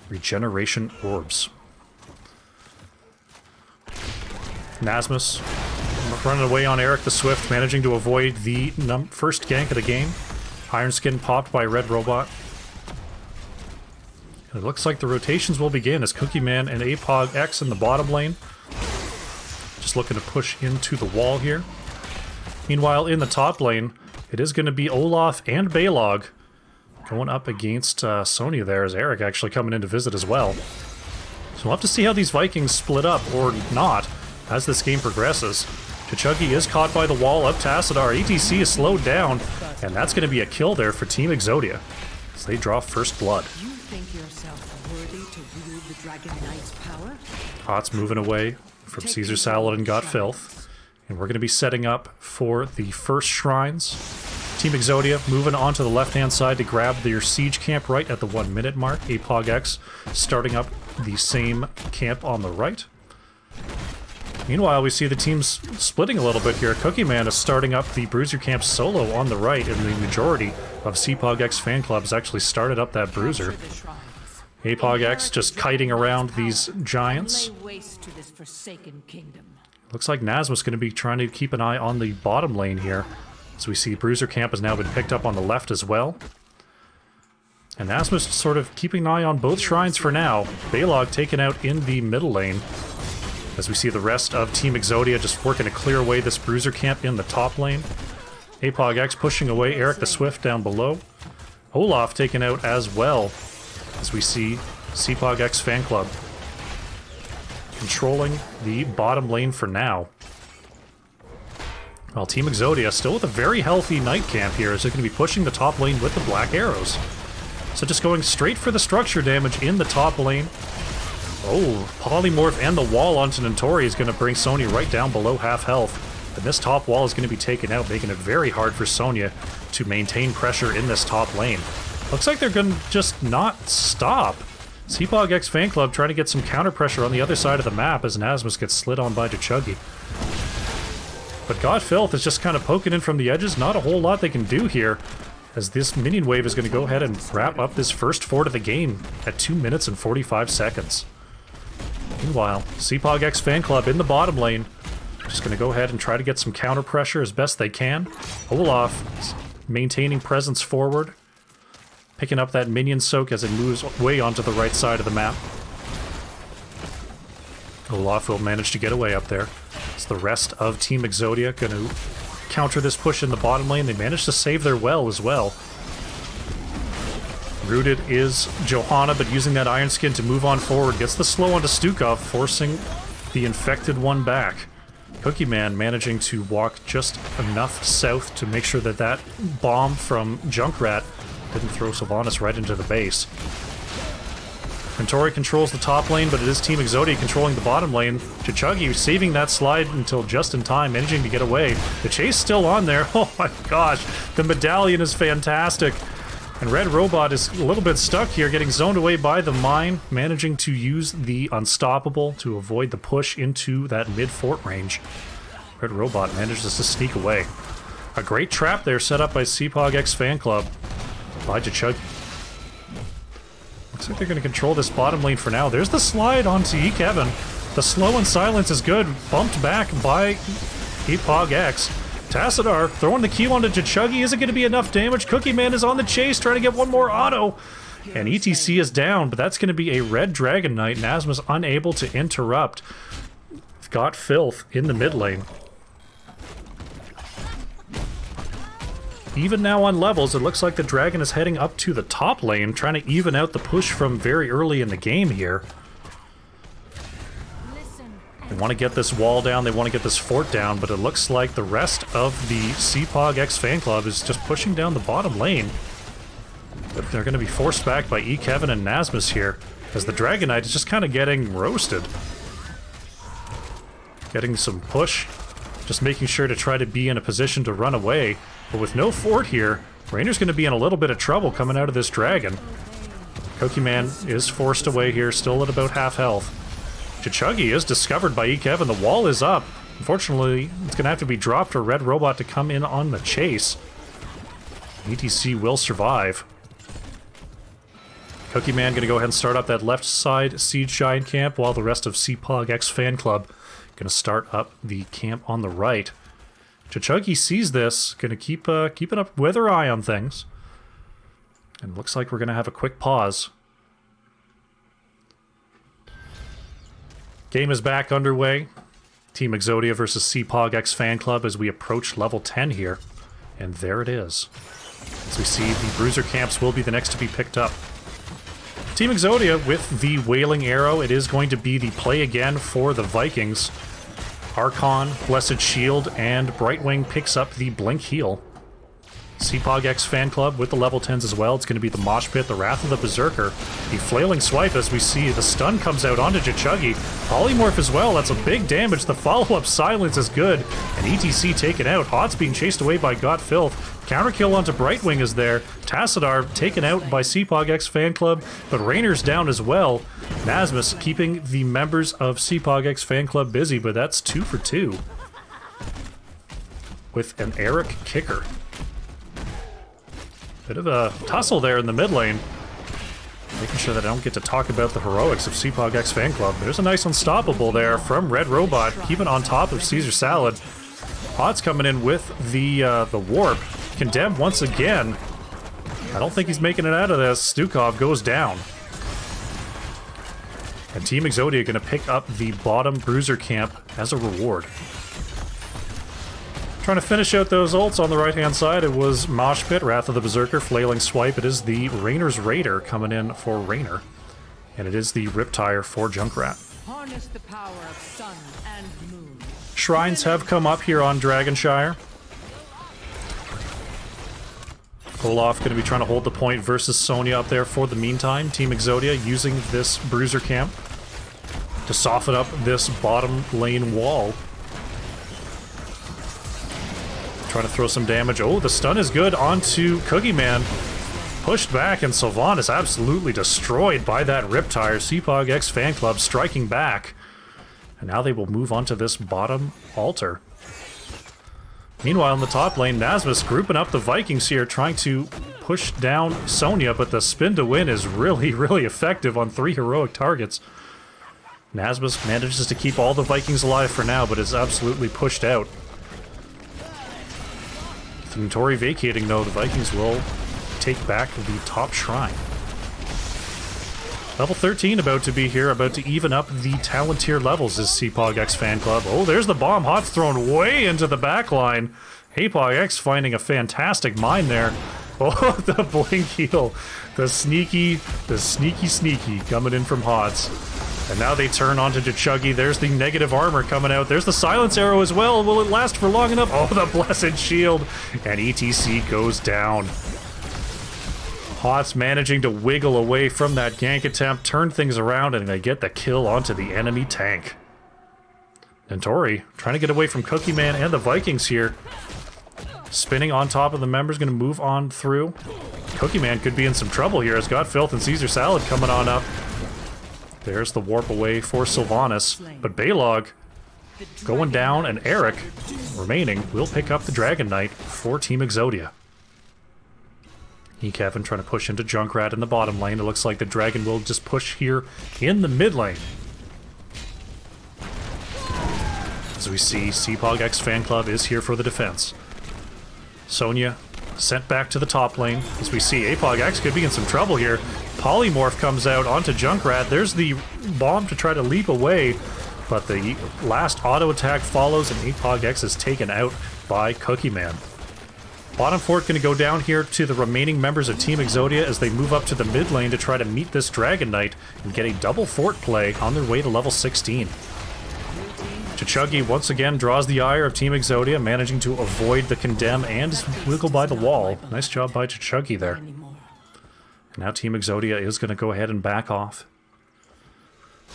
regeneration orbs. Nasmus running away on Eric the Swift, managing to avoid the first gank of the game. Iron Skin popped by Red Robot. It looks like the rotations will begin as Cookie Man and CPogX in the bottom lane. Just looking to push into the wall here. Meanwhile, in the top lane, it is going to be Olaf and Balog going up against Sonya there, as Eric actually coming in to visit as well. So we'll have to see how these Vikings split up, or not, as this game progresses. Chachuggy is caught by the wall of Tassadar. ETC is slowed down, and that's going to be a kill there for Team Exodia as they draw first blood. You think yourself worthy to wield the Dragon Knight's power? Hots moving away from Caesar Salad and Got Filth. And we're going to be setting up for the first shrines. Team Exodia moving on to the left-hand side to grab their siege camp right at the 1 minute mark. CPogX starting up the same camp on the right. Meanwhile, we see the teams splitting a little bit here. Cookie Man is starting up the Bruiser camp solo on the right, and the majority of CPogX fan clubs actually started up that Bruiser. CPogX just kiting around these giants. Looks like Nasmus going to be trying to keep an eye on the bottom lane here. So we see Bruiser camp has now been picked up on the left as well. And Nasmus sort of keeping an eye on both shrines for now. Balog taken out in the middle lane. As we see the rest of Team Exodia just working to clear away this Bruiser camp in the top lane. CPogX pushing away Eric the Swift down below. Olaf taken out as well. As we see CPogX Fan Club controlling the bottom lane for now. While Team Exodia still with a very healthy Knight camp here, as they're going to be pushing the top lane with the Black Arrows. So just going straight for the structure damage in the top lane. Oh, Polymorph and the wall onto Nintori is going to bring Sonya right down below half health. And this top wall is going to be taken out, making it very hard for Sonya to maintain pressure in this top lane. Looks like they're going to just not stop. CPogX Fan Club trying to get some counter pressure on the other side of the map as Nasmus gets slid on by Chachuggy. But God Filth is just kind of poking in from the edges. Not a whole lot they can do here, as this minion wave is going to go ahead and wrap up this first fort of the game at 2 minutes and 45 seconds. Meanwhile, CPogX Fan Club in the bottom lane, just going to go ahead and try to get some counter pressure as best they can. Olaf maintaining presence forward, picking up that minion soak as it moves way onto the right side of the map. Olaf will manage to get away up there. It's the rest of Team Exodia going to counter this push in the bottom lane. They managed to save their well as well. Rooted is Johanna, but using that Iron Skin to move on forward. Gets the slow onto Stukov, forcing the infected one back. Cookie Man managing to walk just enough south to make sure that that bomb from Junkrat didn't throw Sylvanas right into the base. Nintori controls the top lane, but it is Team Exodia controlling the bottom lane. Chachuggy saving that slide until just in time, managing to get away. The chase still on there. Oh my gosh, the medallion is fantastic. And Red Robot is a little bit stuck here, getting zoned away by the mine, managing to use the Unstoppable to avoid the push into that mid-fort range. Red Robot manages to sneak away. A great trap there set up by CPogX Fan Club by Chachuggy. Looks like they're going to control this bottom lane for now. There's the slide onto Kevin. The slow and silence is good. Bumped back by CPogX. Tassadar throwing the Q onto Chachuggy. Is it going to be enough damage? Cookie Man is on the chase, trying to get one more auto. And ETC is down, but that's going to be a red Dragon Knight. Nasmus unable to interrupt. Got Filth in the mid lane. even now on levels. It looks like the Dragon is heading up to the top lane, trying to even out the push from very early in the game here. They want to get this wall down, they want to get this fort down, but it looks like the rest of the CPogX fan club is just pushing down the bottom lane. But they're going to be forced back by Kevin and Nasmus here, as the Dragon Knight is just kind of getting roasted. Getting some push, just making sure to try to be in a position to run away. But with no fort here, Rainer's going to be in a little bit of trouble coming out of this Dragon. Kokiman is forced away here, still at about half health. Chichuggy is discovered by Kevin. The wall is up. Unfortunately, it's going to have to be dropped for Red Robot to come in on the chase. ETC will survive. Kokiman going to go ahead and start up that left side Siege Giant camp, while the rest of CPogX fan club going to start up the camp on the right. Chichuggy sees this, going to keep keeping up with her eye on things. And looks like we're going to have a quick pause. Game is back underway. Team Exodia versus CPogX fan club as we approach level 10 here. And there it is. As we see, the Bruiser camps will be the next to be picked up. Team Exodia with the Wailing Arrow. It is going to be the play again for the Vikings. Archon, Blessed Shield, and Brightwing picks up the Blink Heal. CPogX fan club with the level 10s as well. It's going to be the Mosh Pit, the Wrath of the Berserker, the Flailing Swipe as we see the stun comes out onto Chichuggy. Polymorph as well, that's a big damage. The follow-up Silence is good, and ETC taken out. Hot's being chased away by Got Filth. Counterkill onto Brightwing is there. Tassadar taken out by CPogX fan club, but Rainer's down as well. Nasmus keeping the members of CPogX fan club busy, but that's 2 for 2. With an Eric kicker. Bit of a tussle there in the mid lane. Making sure that I don't get to talk about the heroics of CPogX fan club. There's a nice unstoppable there from Red Robot, keeping on top of Caesar Salad. Hot's coming in with the warp. Condemned once again. I don't think he's making it out of this. Stukov goes down. And Team Exodia going to pick up the bottom Bruiser camp as a reward. Trying to finish out those ults on the right-hand side. It was Mosh Pit, Wrath of the Berserker, Flailing Swipe. It is the Rainer's Raider coming in for Rainer. And it is the Riptire for Junkrat. Harness the power of sun and moon. Shrines have come up here on Dragonshire. Olaf going to be trying to hold the point versus Sonya up there for the meantime. Team Exodia using this Bruiser camp to soften up this bottom lane wall. Trying to throw some damage. Oh, the stun is good onto Cookie Man. Pushed back, and Sylvan is absolutely destroyed by that Riptire. CPogX fan club striking back. And now they will move on to this bottom altar. Meanwhile, in the top lane, Nasmus grouping up the Vikings here, trying to push down Sonya, but the spin to win is really, really effective on 3 heroic targets. Nasmus manages to keep all the Vikings alive for now, but is absolutely pushed out. With Notori vacating, though, the Vikings will take back the top shrine. Level 13 about to be here, about to even up the talent tier levels is CPogX fan club. Oh, there's the bomb. Hot's thrown way into the back line. CPogX finding a fantastic mine there. Oh, the blink heal. The sneaky coming in from Hots. And now they turn onto Chichuggy. There's the negative armor coming out. There's the silence arrow as well. Will it last for long enough? Oh, the blessed shield. And ETC goes down. Hots managing to wiggle away from that gank attempt, turn things around, and they get the kill onto the enemy tank. Notori trying to get away from Cookie Man and the Vikings here. Spinning on top of the members, going to move on through. Cookie Man could be in some trouble here as Got Filth and Caesar Salad coming on up. There's the warp away for Sylvanas, but Baylog going down, and Eric remaining will pick up the Dragon Knight for Team Exodia. Kevin trying to push into Junkrat in the bottom lane. It looks like the Dragon will just push here in the mid lane. As we see, CPogX fan club is here for the defense. Sonya sent back to the top lane. As we see, CPogX could be in some trouble here. Polymorph comes out onto Junkrat. There's the bomb to try to leap away, but the last auto attack follows, and CPogX is taken out by Cookie Man. Bottom fort going to go down here to the remaining members of Team Exodia as they move up to the mid lane to try to meet this Dragon Knight and get a double fort play on their way to level 16. Chuggy once again draws the ire of Team Exodia, managing to avoid the condemn and wiggle by the wall. Nice job by Chuggy there. And now Team Exodia is going to go ahead and back off.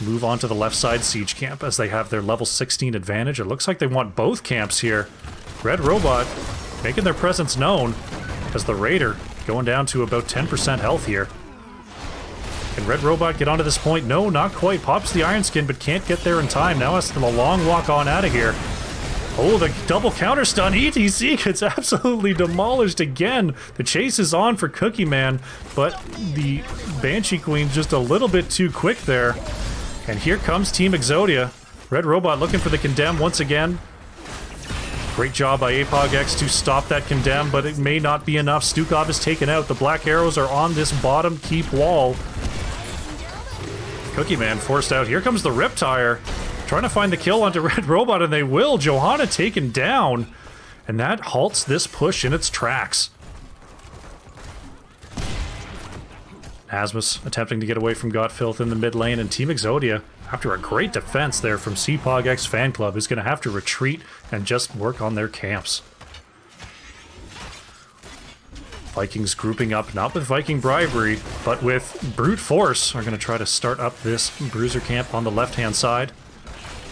Move on to the left side siege camp as they have their level 16 advantage. It looks like they want both camps here. Red Robot making their presence known as the Raider going down to about 10% health here. Can Red Robot get onto this point? No, not quite. Pops the Iron Skin, but can't get there in time. Now has a long walk on out of here. Oh, the double counter stun. ETC gets absolutely demolished again. The chase is on for Cookie Man, but the Banshee Queen just a little bit too quick there. And here comes Team Exodia. Red Robot looking for the condemn once again. Great job by CPogX to stop that condemn, but it may not be enough. Stukov is taken out. The black arrows are on this bottom keep wall. Cookie Man forced out. Here comes the Riptire. Trying to find the kill onto Red Robot, and they will. Johanna taken down. And that halts this push in its tracks. Asmus attempting to get away from Gotfilth in the mid lane, and Team Exodia, after a great defense there from CPogX Fanclub, is going to have to retreat and just work on their camps. Vikings grouping up, not with Viking bribery, but with brute force, are going to try to start up this bruiser camp on the left-hand side.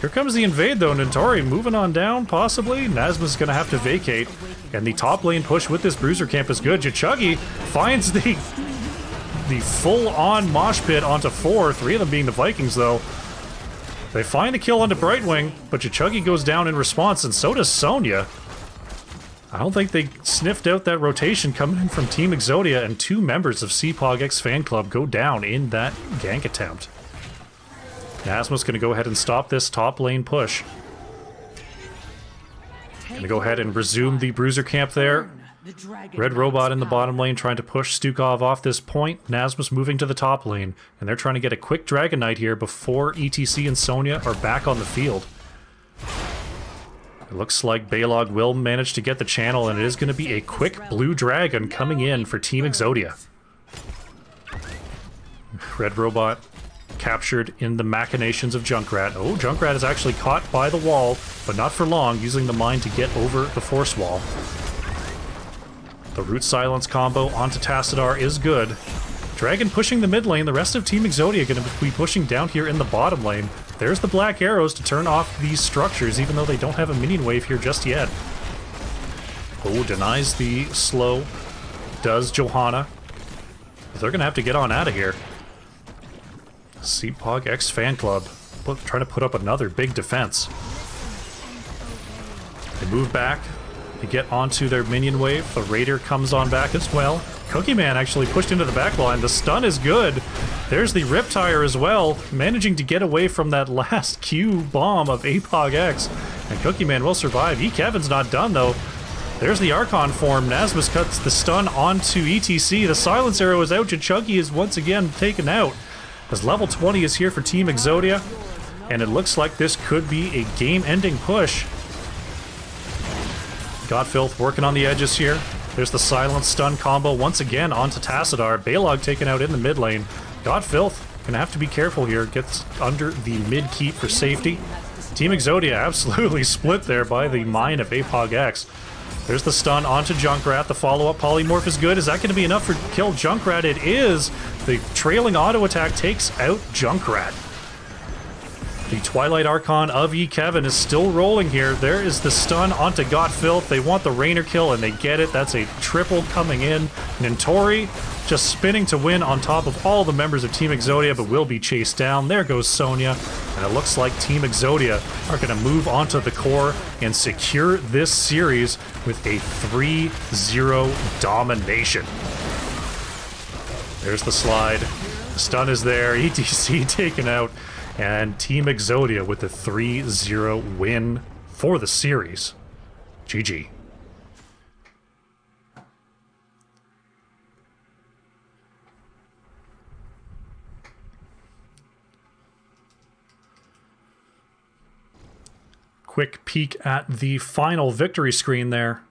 Here comes the invade, though. Nintori moving on down, possibly. Nazma's going to have to vacate, and the top lane push with this bruiser camp is good. Chuggy finds the full-on mosh pit onto 4, 3 of them being the Vikings, though. They find the kill onto Brightwing, but Chuggy goes down in response, and so does Sonya. I don't think they sniffed out that rotation coming in from Team Exodia, and 2 members of CPogX Fanclub go down in that gank attempt. Nasma's going to go ahead and stop this top lane push. Going to go ahead and resume the bruiser camp there. Red Robot in the bottom lane trying to push Stukov off this point. Nasmus moving to the top lane, and they're trying to get a quick Dragon Knight here before ETC and Sonya are back on the field. It looks like Balog will manage to get the channel, and it is going to be a quick blue dragon coming in for Team Exodia. Red Robot captured in the machinations of Junkrat. Oh, Junkrat is actually caught by the wall, but not for long, using the mine to get over the force wall. The Root Silence combo onto Tassadar is good. Dragon pushing the mid lane. The rest of Team Exodia going to be pushing down here in the bottom lane. There's the black arrows to turn off these structures, even though they don't have a minion wave here just yet. Oh, denies the slow. Does Johanna. They're going to have to get on out of here. CPogX Fanclub trying to put up another big defense. They move back. They get onto their minion wave. The Raider comes on back as well. Cookie Man actually pushed into the back line. The stun is good. There's the Riptire as well, managing to get away from that last Q bomb of CPogX. And Cookie Man will survive. Kevin's not done, though. There's the Archon form. Nasmus cuts the stun onto ETC. The Silence Arrow is out. Chuggy is once again taken out. As level 20 is here for Team Exodia. And it looks like this could be a game-ending push. Godfilth working on the edges here. There's the Silence Stun combo once again onto Tassadar. Balog taken out in the mid lane. Godfilth gonna have to be careful here. Gets under the mid keep for safety. Team Exodia absolutely split there by the mine of CPogX. There's the stun onto Junkrat. The follow-up polymorph is good. Is that going to be enough for kill Junkrat? It is. The trailing auto attack takes out Junkrat. The Twilight Archon of Kevin is still rolling here. There is the stun onto Godfilth. They want the Rainer kill, and they get it. That's a triple coming in. Nintori just spinning to win on top of all the members of Team Exodia, but will be chased down. There goes Sonya, and it looks like Team Exodia are going to move onto the core and secure this series with a 3-0 domination. There's the slide. The stun is there. ETC taken out. And Team Exodia with a 3-0 win for the series. GG. Quick peek at the final victory screen there.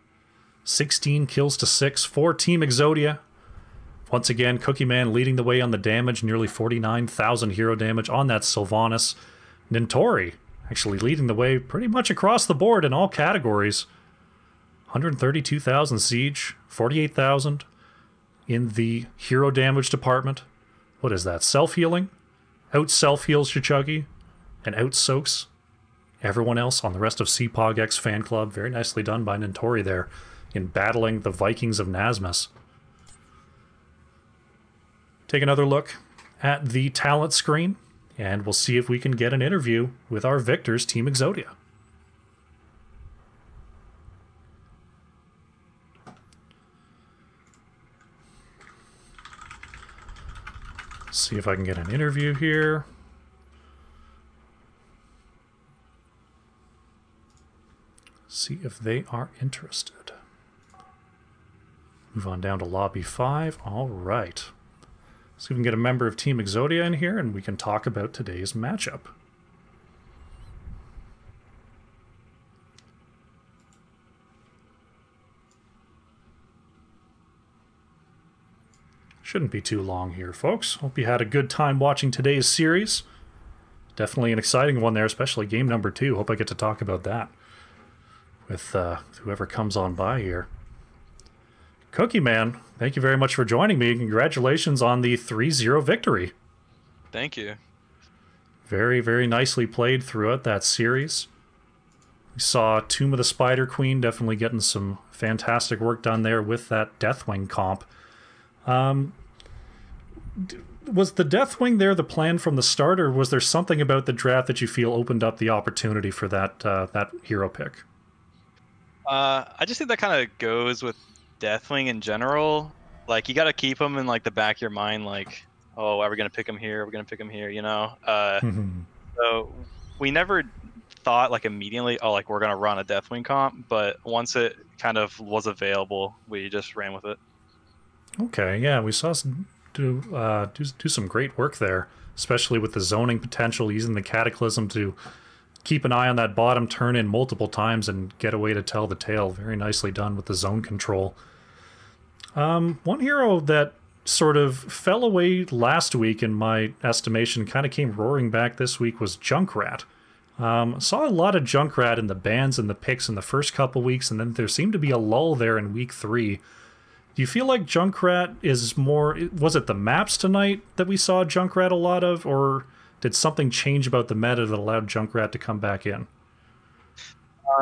16 kills to 6 for Team Exodia. Once again, Cookie Man leading the way on the damage, nearly 49,000 hero damage on that Sylvanas. Nintori actually leading the way pretty much across the board in all categories. 132,000 siege, 48,000 in the hero damage department. What is that? Self-healing? Out self-heals Chichuggy and out soaks everyone else on the rest of CPogX Fanclub. Very nicely done by Nintori there in battling the Vikings of Nazmus. Take another look at the talent screen, and we'll see if we can get an interview with our victors, Team Exodia. See if I can get an interview here. See if they are interested. Move on down to lobby 5. All right. See if we can get a member of Team Exodia in here and we can talk about today's matchup. Shouldn't be too long here, folks. Hope you had a good time watching today's series. Definitely an exciting one there, especially game number 2. Hope I get to talk about that with whoever comes on by here. Cookie Man, thank you very much for joining me. Congratulations on the 3-0 victory. Thank you. Very, very nicely played throughout that series. We saw Tomb of the Spider Queen definitely getting some fantastic work done there with that Deathwing comp. Was the Deathwing there the plan from the start, or was there something about the draft that you feel opened up the opportunity for that that hero pick? I just think that kind of goes with Deathwing in general. Like, you got to keep him in like the back of your mind, like, oh, are we gonna pick him here? Are we gonna pick him here? You know. So we never thought like immediately, oh, like we're gonna run a Deathwing comp. But once it kind of was available, we just ran with it. Okay, yeah, we saw us do some great work there, especially with the zoning potential, using the Cataclysm to keep an eye on that bottom turn in multiple times and get a way to tell the tale. Very nicely done with the zone control. One hero that sort of fell away last week, in my estimation, kind of came roaring back this week, was Junkrat. Saw a lot of Junkrat in the bans and the picks in the first couple weeks, and then there seemed to be a lull there in week 3. Do you feel like Junkrat is more... Was it the maps tonight that we saw Junkrat a lot of, or did something change about the meta that allowed Junkrat to come back in?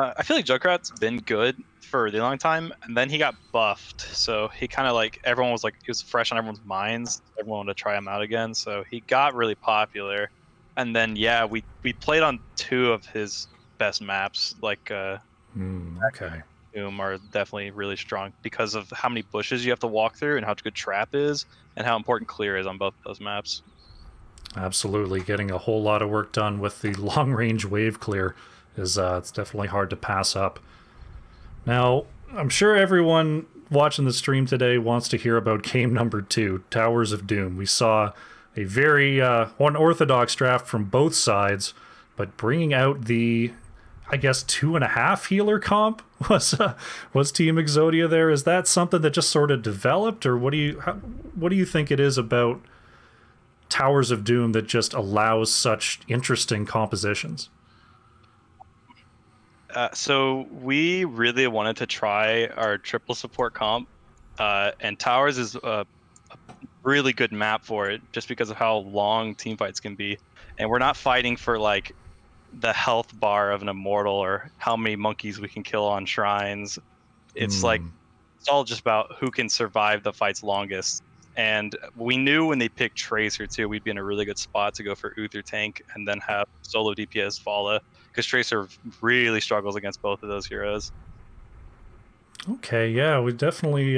I feel like Junkrat's been good for a really long time, and then he got buffed. So he kind of like... Everyone was like... He was fresh on everyone's minds. Everyone wanted to try him out again. So he got really popular. And then, yeah, we played on 2 of his best maps. Like, okay. Are definitely really strong because of how many bushes you have to walk through and how good trap is and how important clear is on both those maps. Absolutely, getting a whole lot of work done with the long range wave clear is it's definitely hard to pass up. Now, I'm sure everyone watching the stream today wants to hear about game number 2, Towers of Doom. We saw a very unorthodox draft from both sides, but bringing out the, I guess, 2.5 healer comp was Team Exodia there. Is that something that just sort of developed, or what do you think it is about Towers of Doom that just allows such interesting compositions? So we really wanted to try our triple support comp, and Towers is a really good map for it, just because of how long team fights can be, and we're not fighting for like the health bar of an immortal or how many monkeys we can kill on shrines. It's like, it's all just about who can survive the fights longest. And we knew when they picked Tracer too, we'd be in a really good spot to go for Uther tank and then have solo DPS follow, because Tracer really struggles against both of those heroes. Okay, yeah, we definitely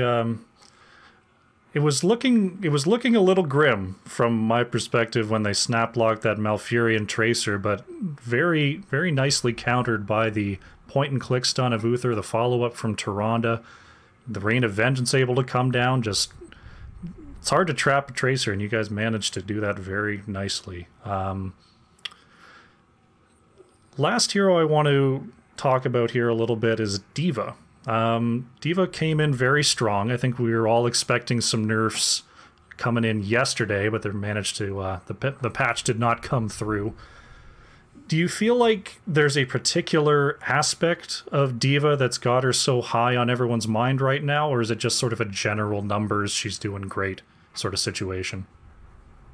it was looking a little grim from my perspective when they snap locked that Malfurion Tracer, but very, very nicely countered by the point and click stun of Uther, the follow up from Tyrande, the Rain of Vengeance able to come down. Just, it's hard to trap a Tracer, and you guys managed to do that very nicely. Last hero I want to talk about here a little bit is Diva. D.Va came in very strong. I think we were all expecting some nerfs coming in yesterday, but they managed to the patch did not come through. Do you feel like there's a particular aspect of D.Va that's got her so high on everyone's mind right now, or is it just sort of a general numbers, she's doing great sort of situation?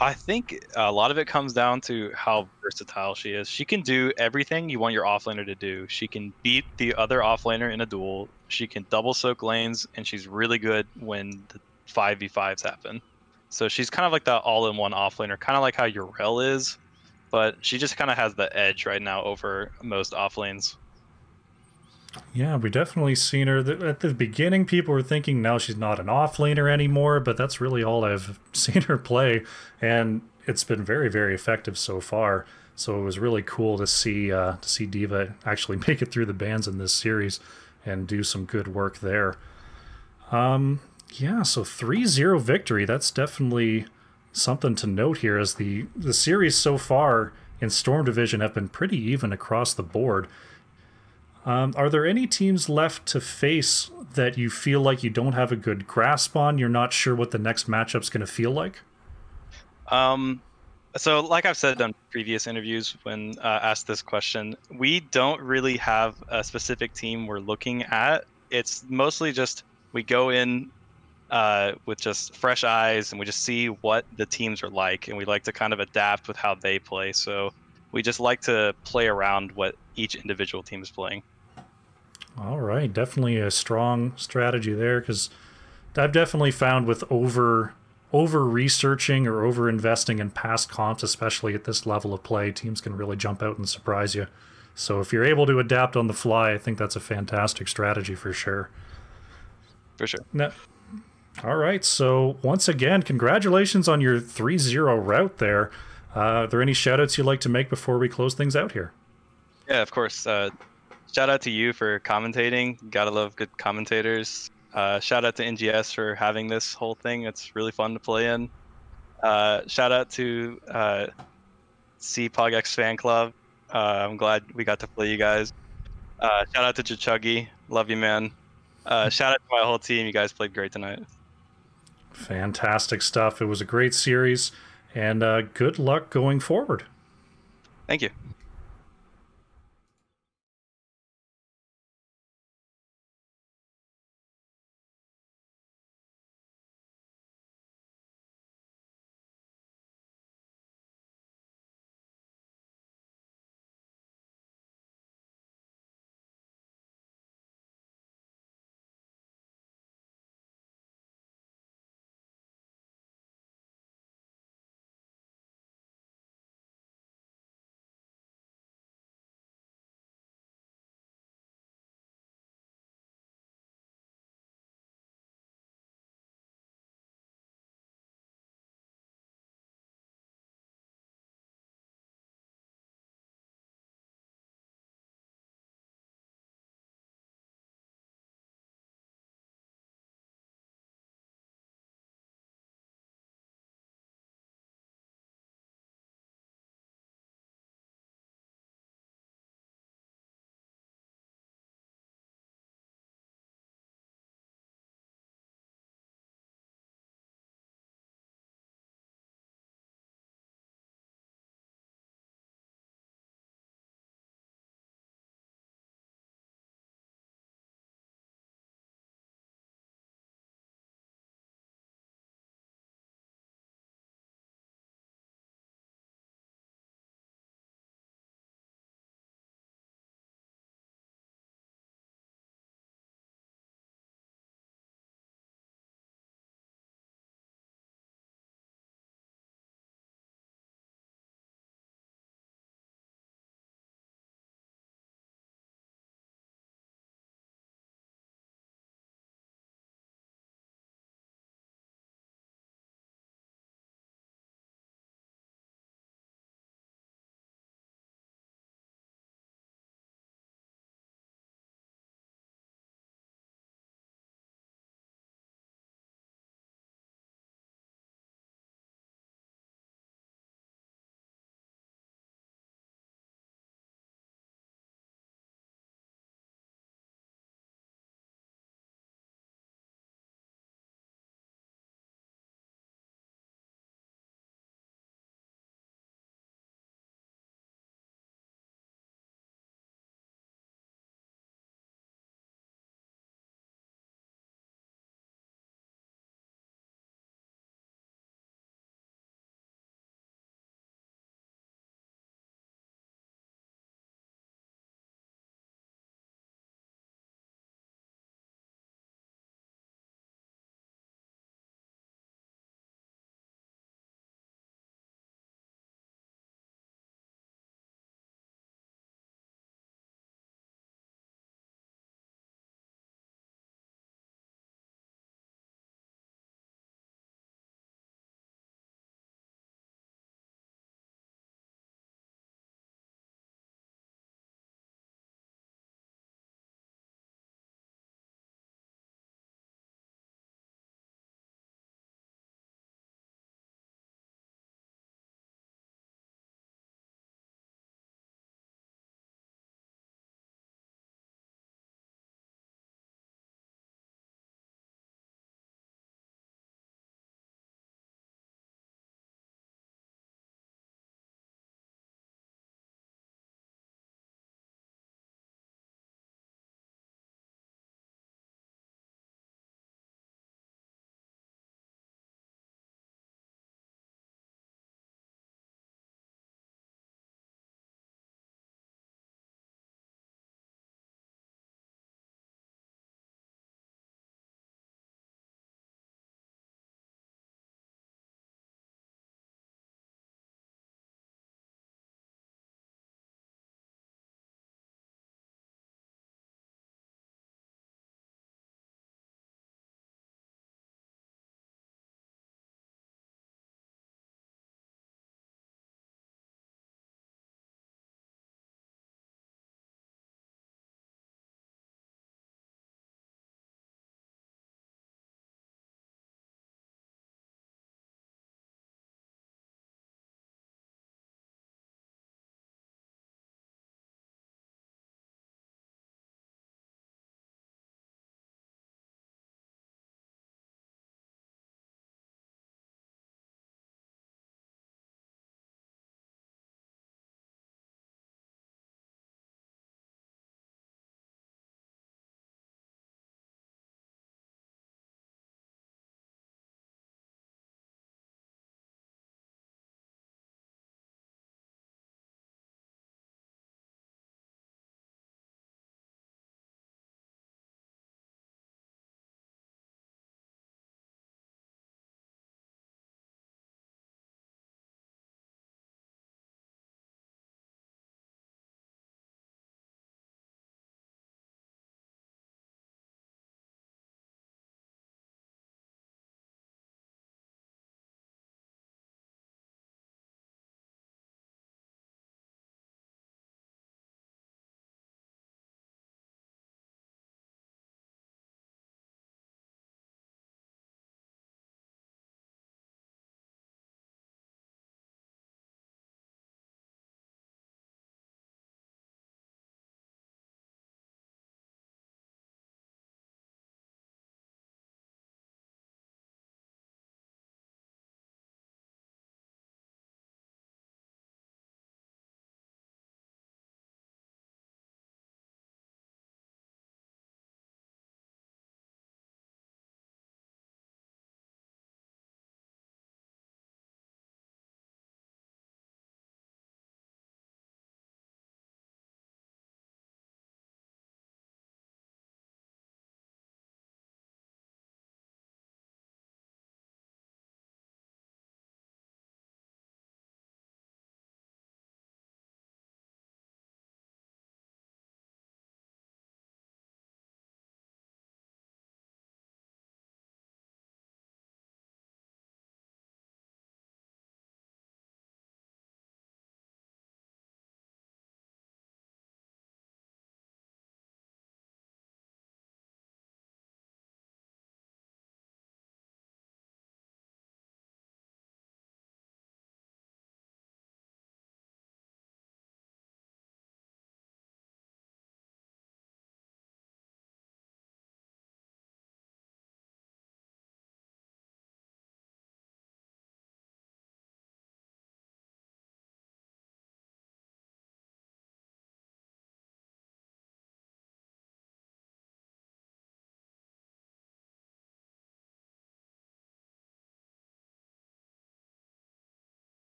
I think a lot of it comes down to how versatile she is. She can do everything you want your offlaner to do. She can beat the other offlaner in a duel. She can double soak lanes, and she's really good when the 5v5s happen. So she's kind of like that all-in-one offlaner, kind of like how Urel is, but she just kind of has the edge right now over most offlanes. Yeah, we definitely seen her. At the beginning, people were thinking, no, she's not an offlaner anymore, but that's really all I've seen her play, and it's been very, very effective so far. So it was really cool to see D.Va actually make it through the bans in this series and do some good work there. Yeah, so 3-0 victory. That's definitely something to note here, as the series so far in Storm Division have been pretty even across the board. Are there any teams left to face that you feel like you don't have a good grasp on? You're not sure what the next matchup's going to feel like? So like I've said on previous interviews when asked this question, we don't really have a specific team we're looking at. It's mostly just we go in with just fresh eyes and we just see what the teams are like, and we like to kind of adapt with how they play. So we just like to play around what each individual team is playing. All right, definitely a strong strategy there, because I've definitely found with over researching or over investing in past comps, especially at this level of play, teams can really jump out and surprise you. So if you're able to adapt on the fly, I think that's a fantastic strategy for sure. For sure. Now, all right, so once again, congratulations on your 3-0 route there. Are there any shout-outs you'd like to make before we close things out here? Yeah, of course. Shout out to you for commentating. Gotta love good commentators. Shout out to NGS for having this whole thing. It's really fun to play in. Shout out to CPogX Fanclub. I'm glad we got to play you guys. Shout out to Chachuggy. Love you, man. Shout out to my whole team. You guys played great tonight. Fantastic stuff. It was a great series, and good luck going forward. Thank you.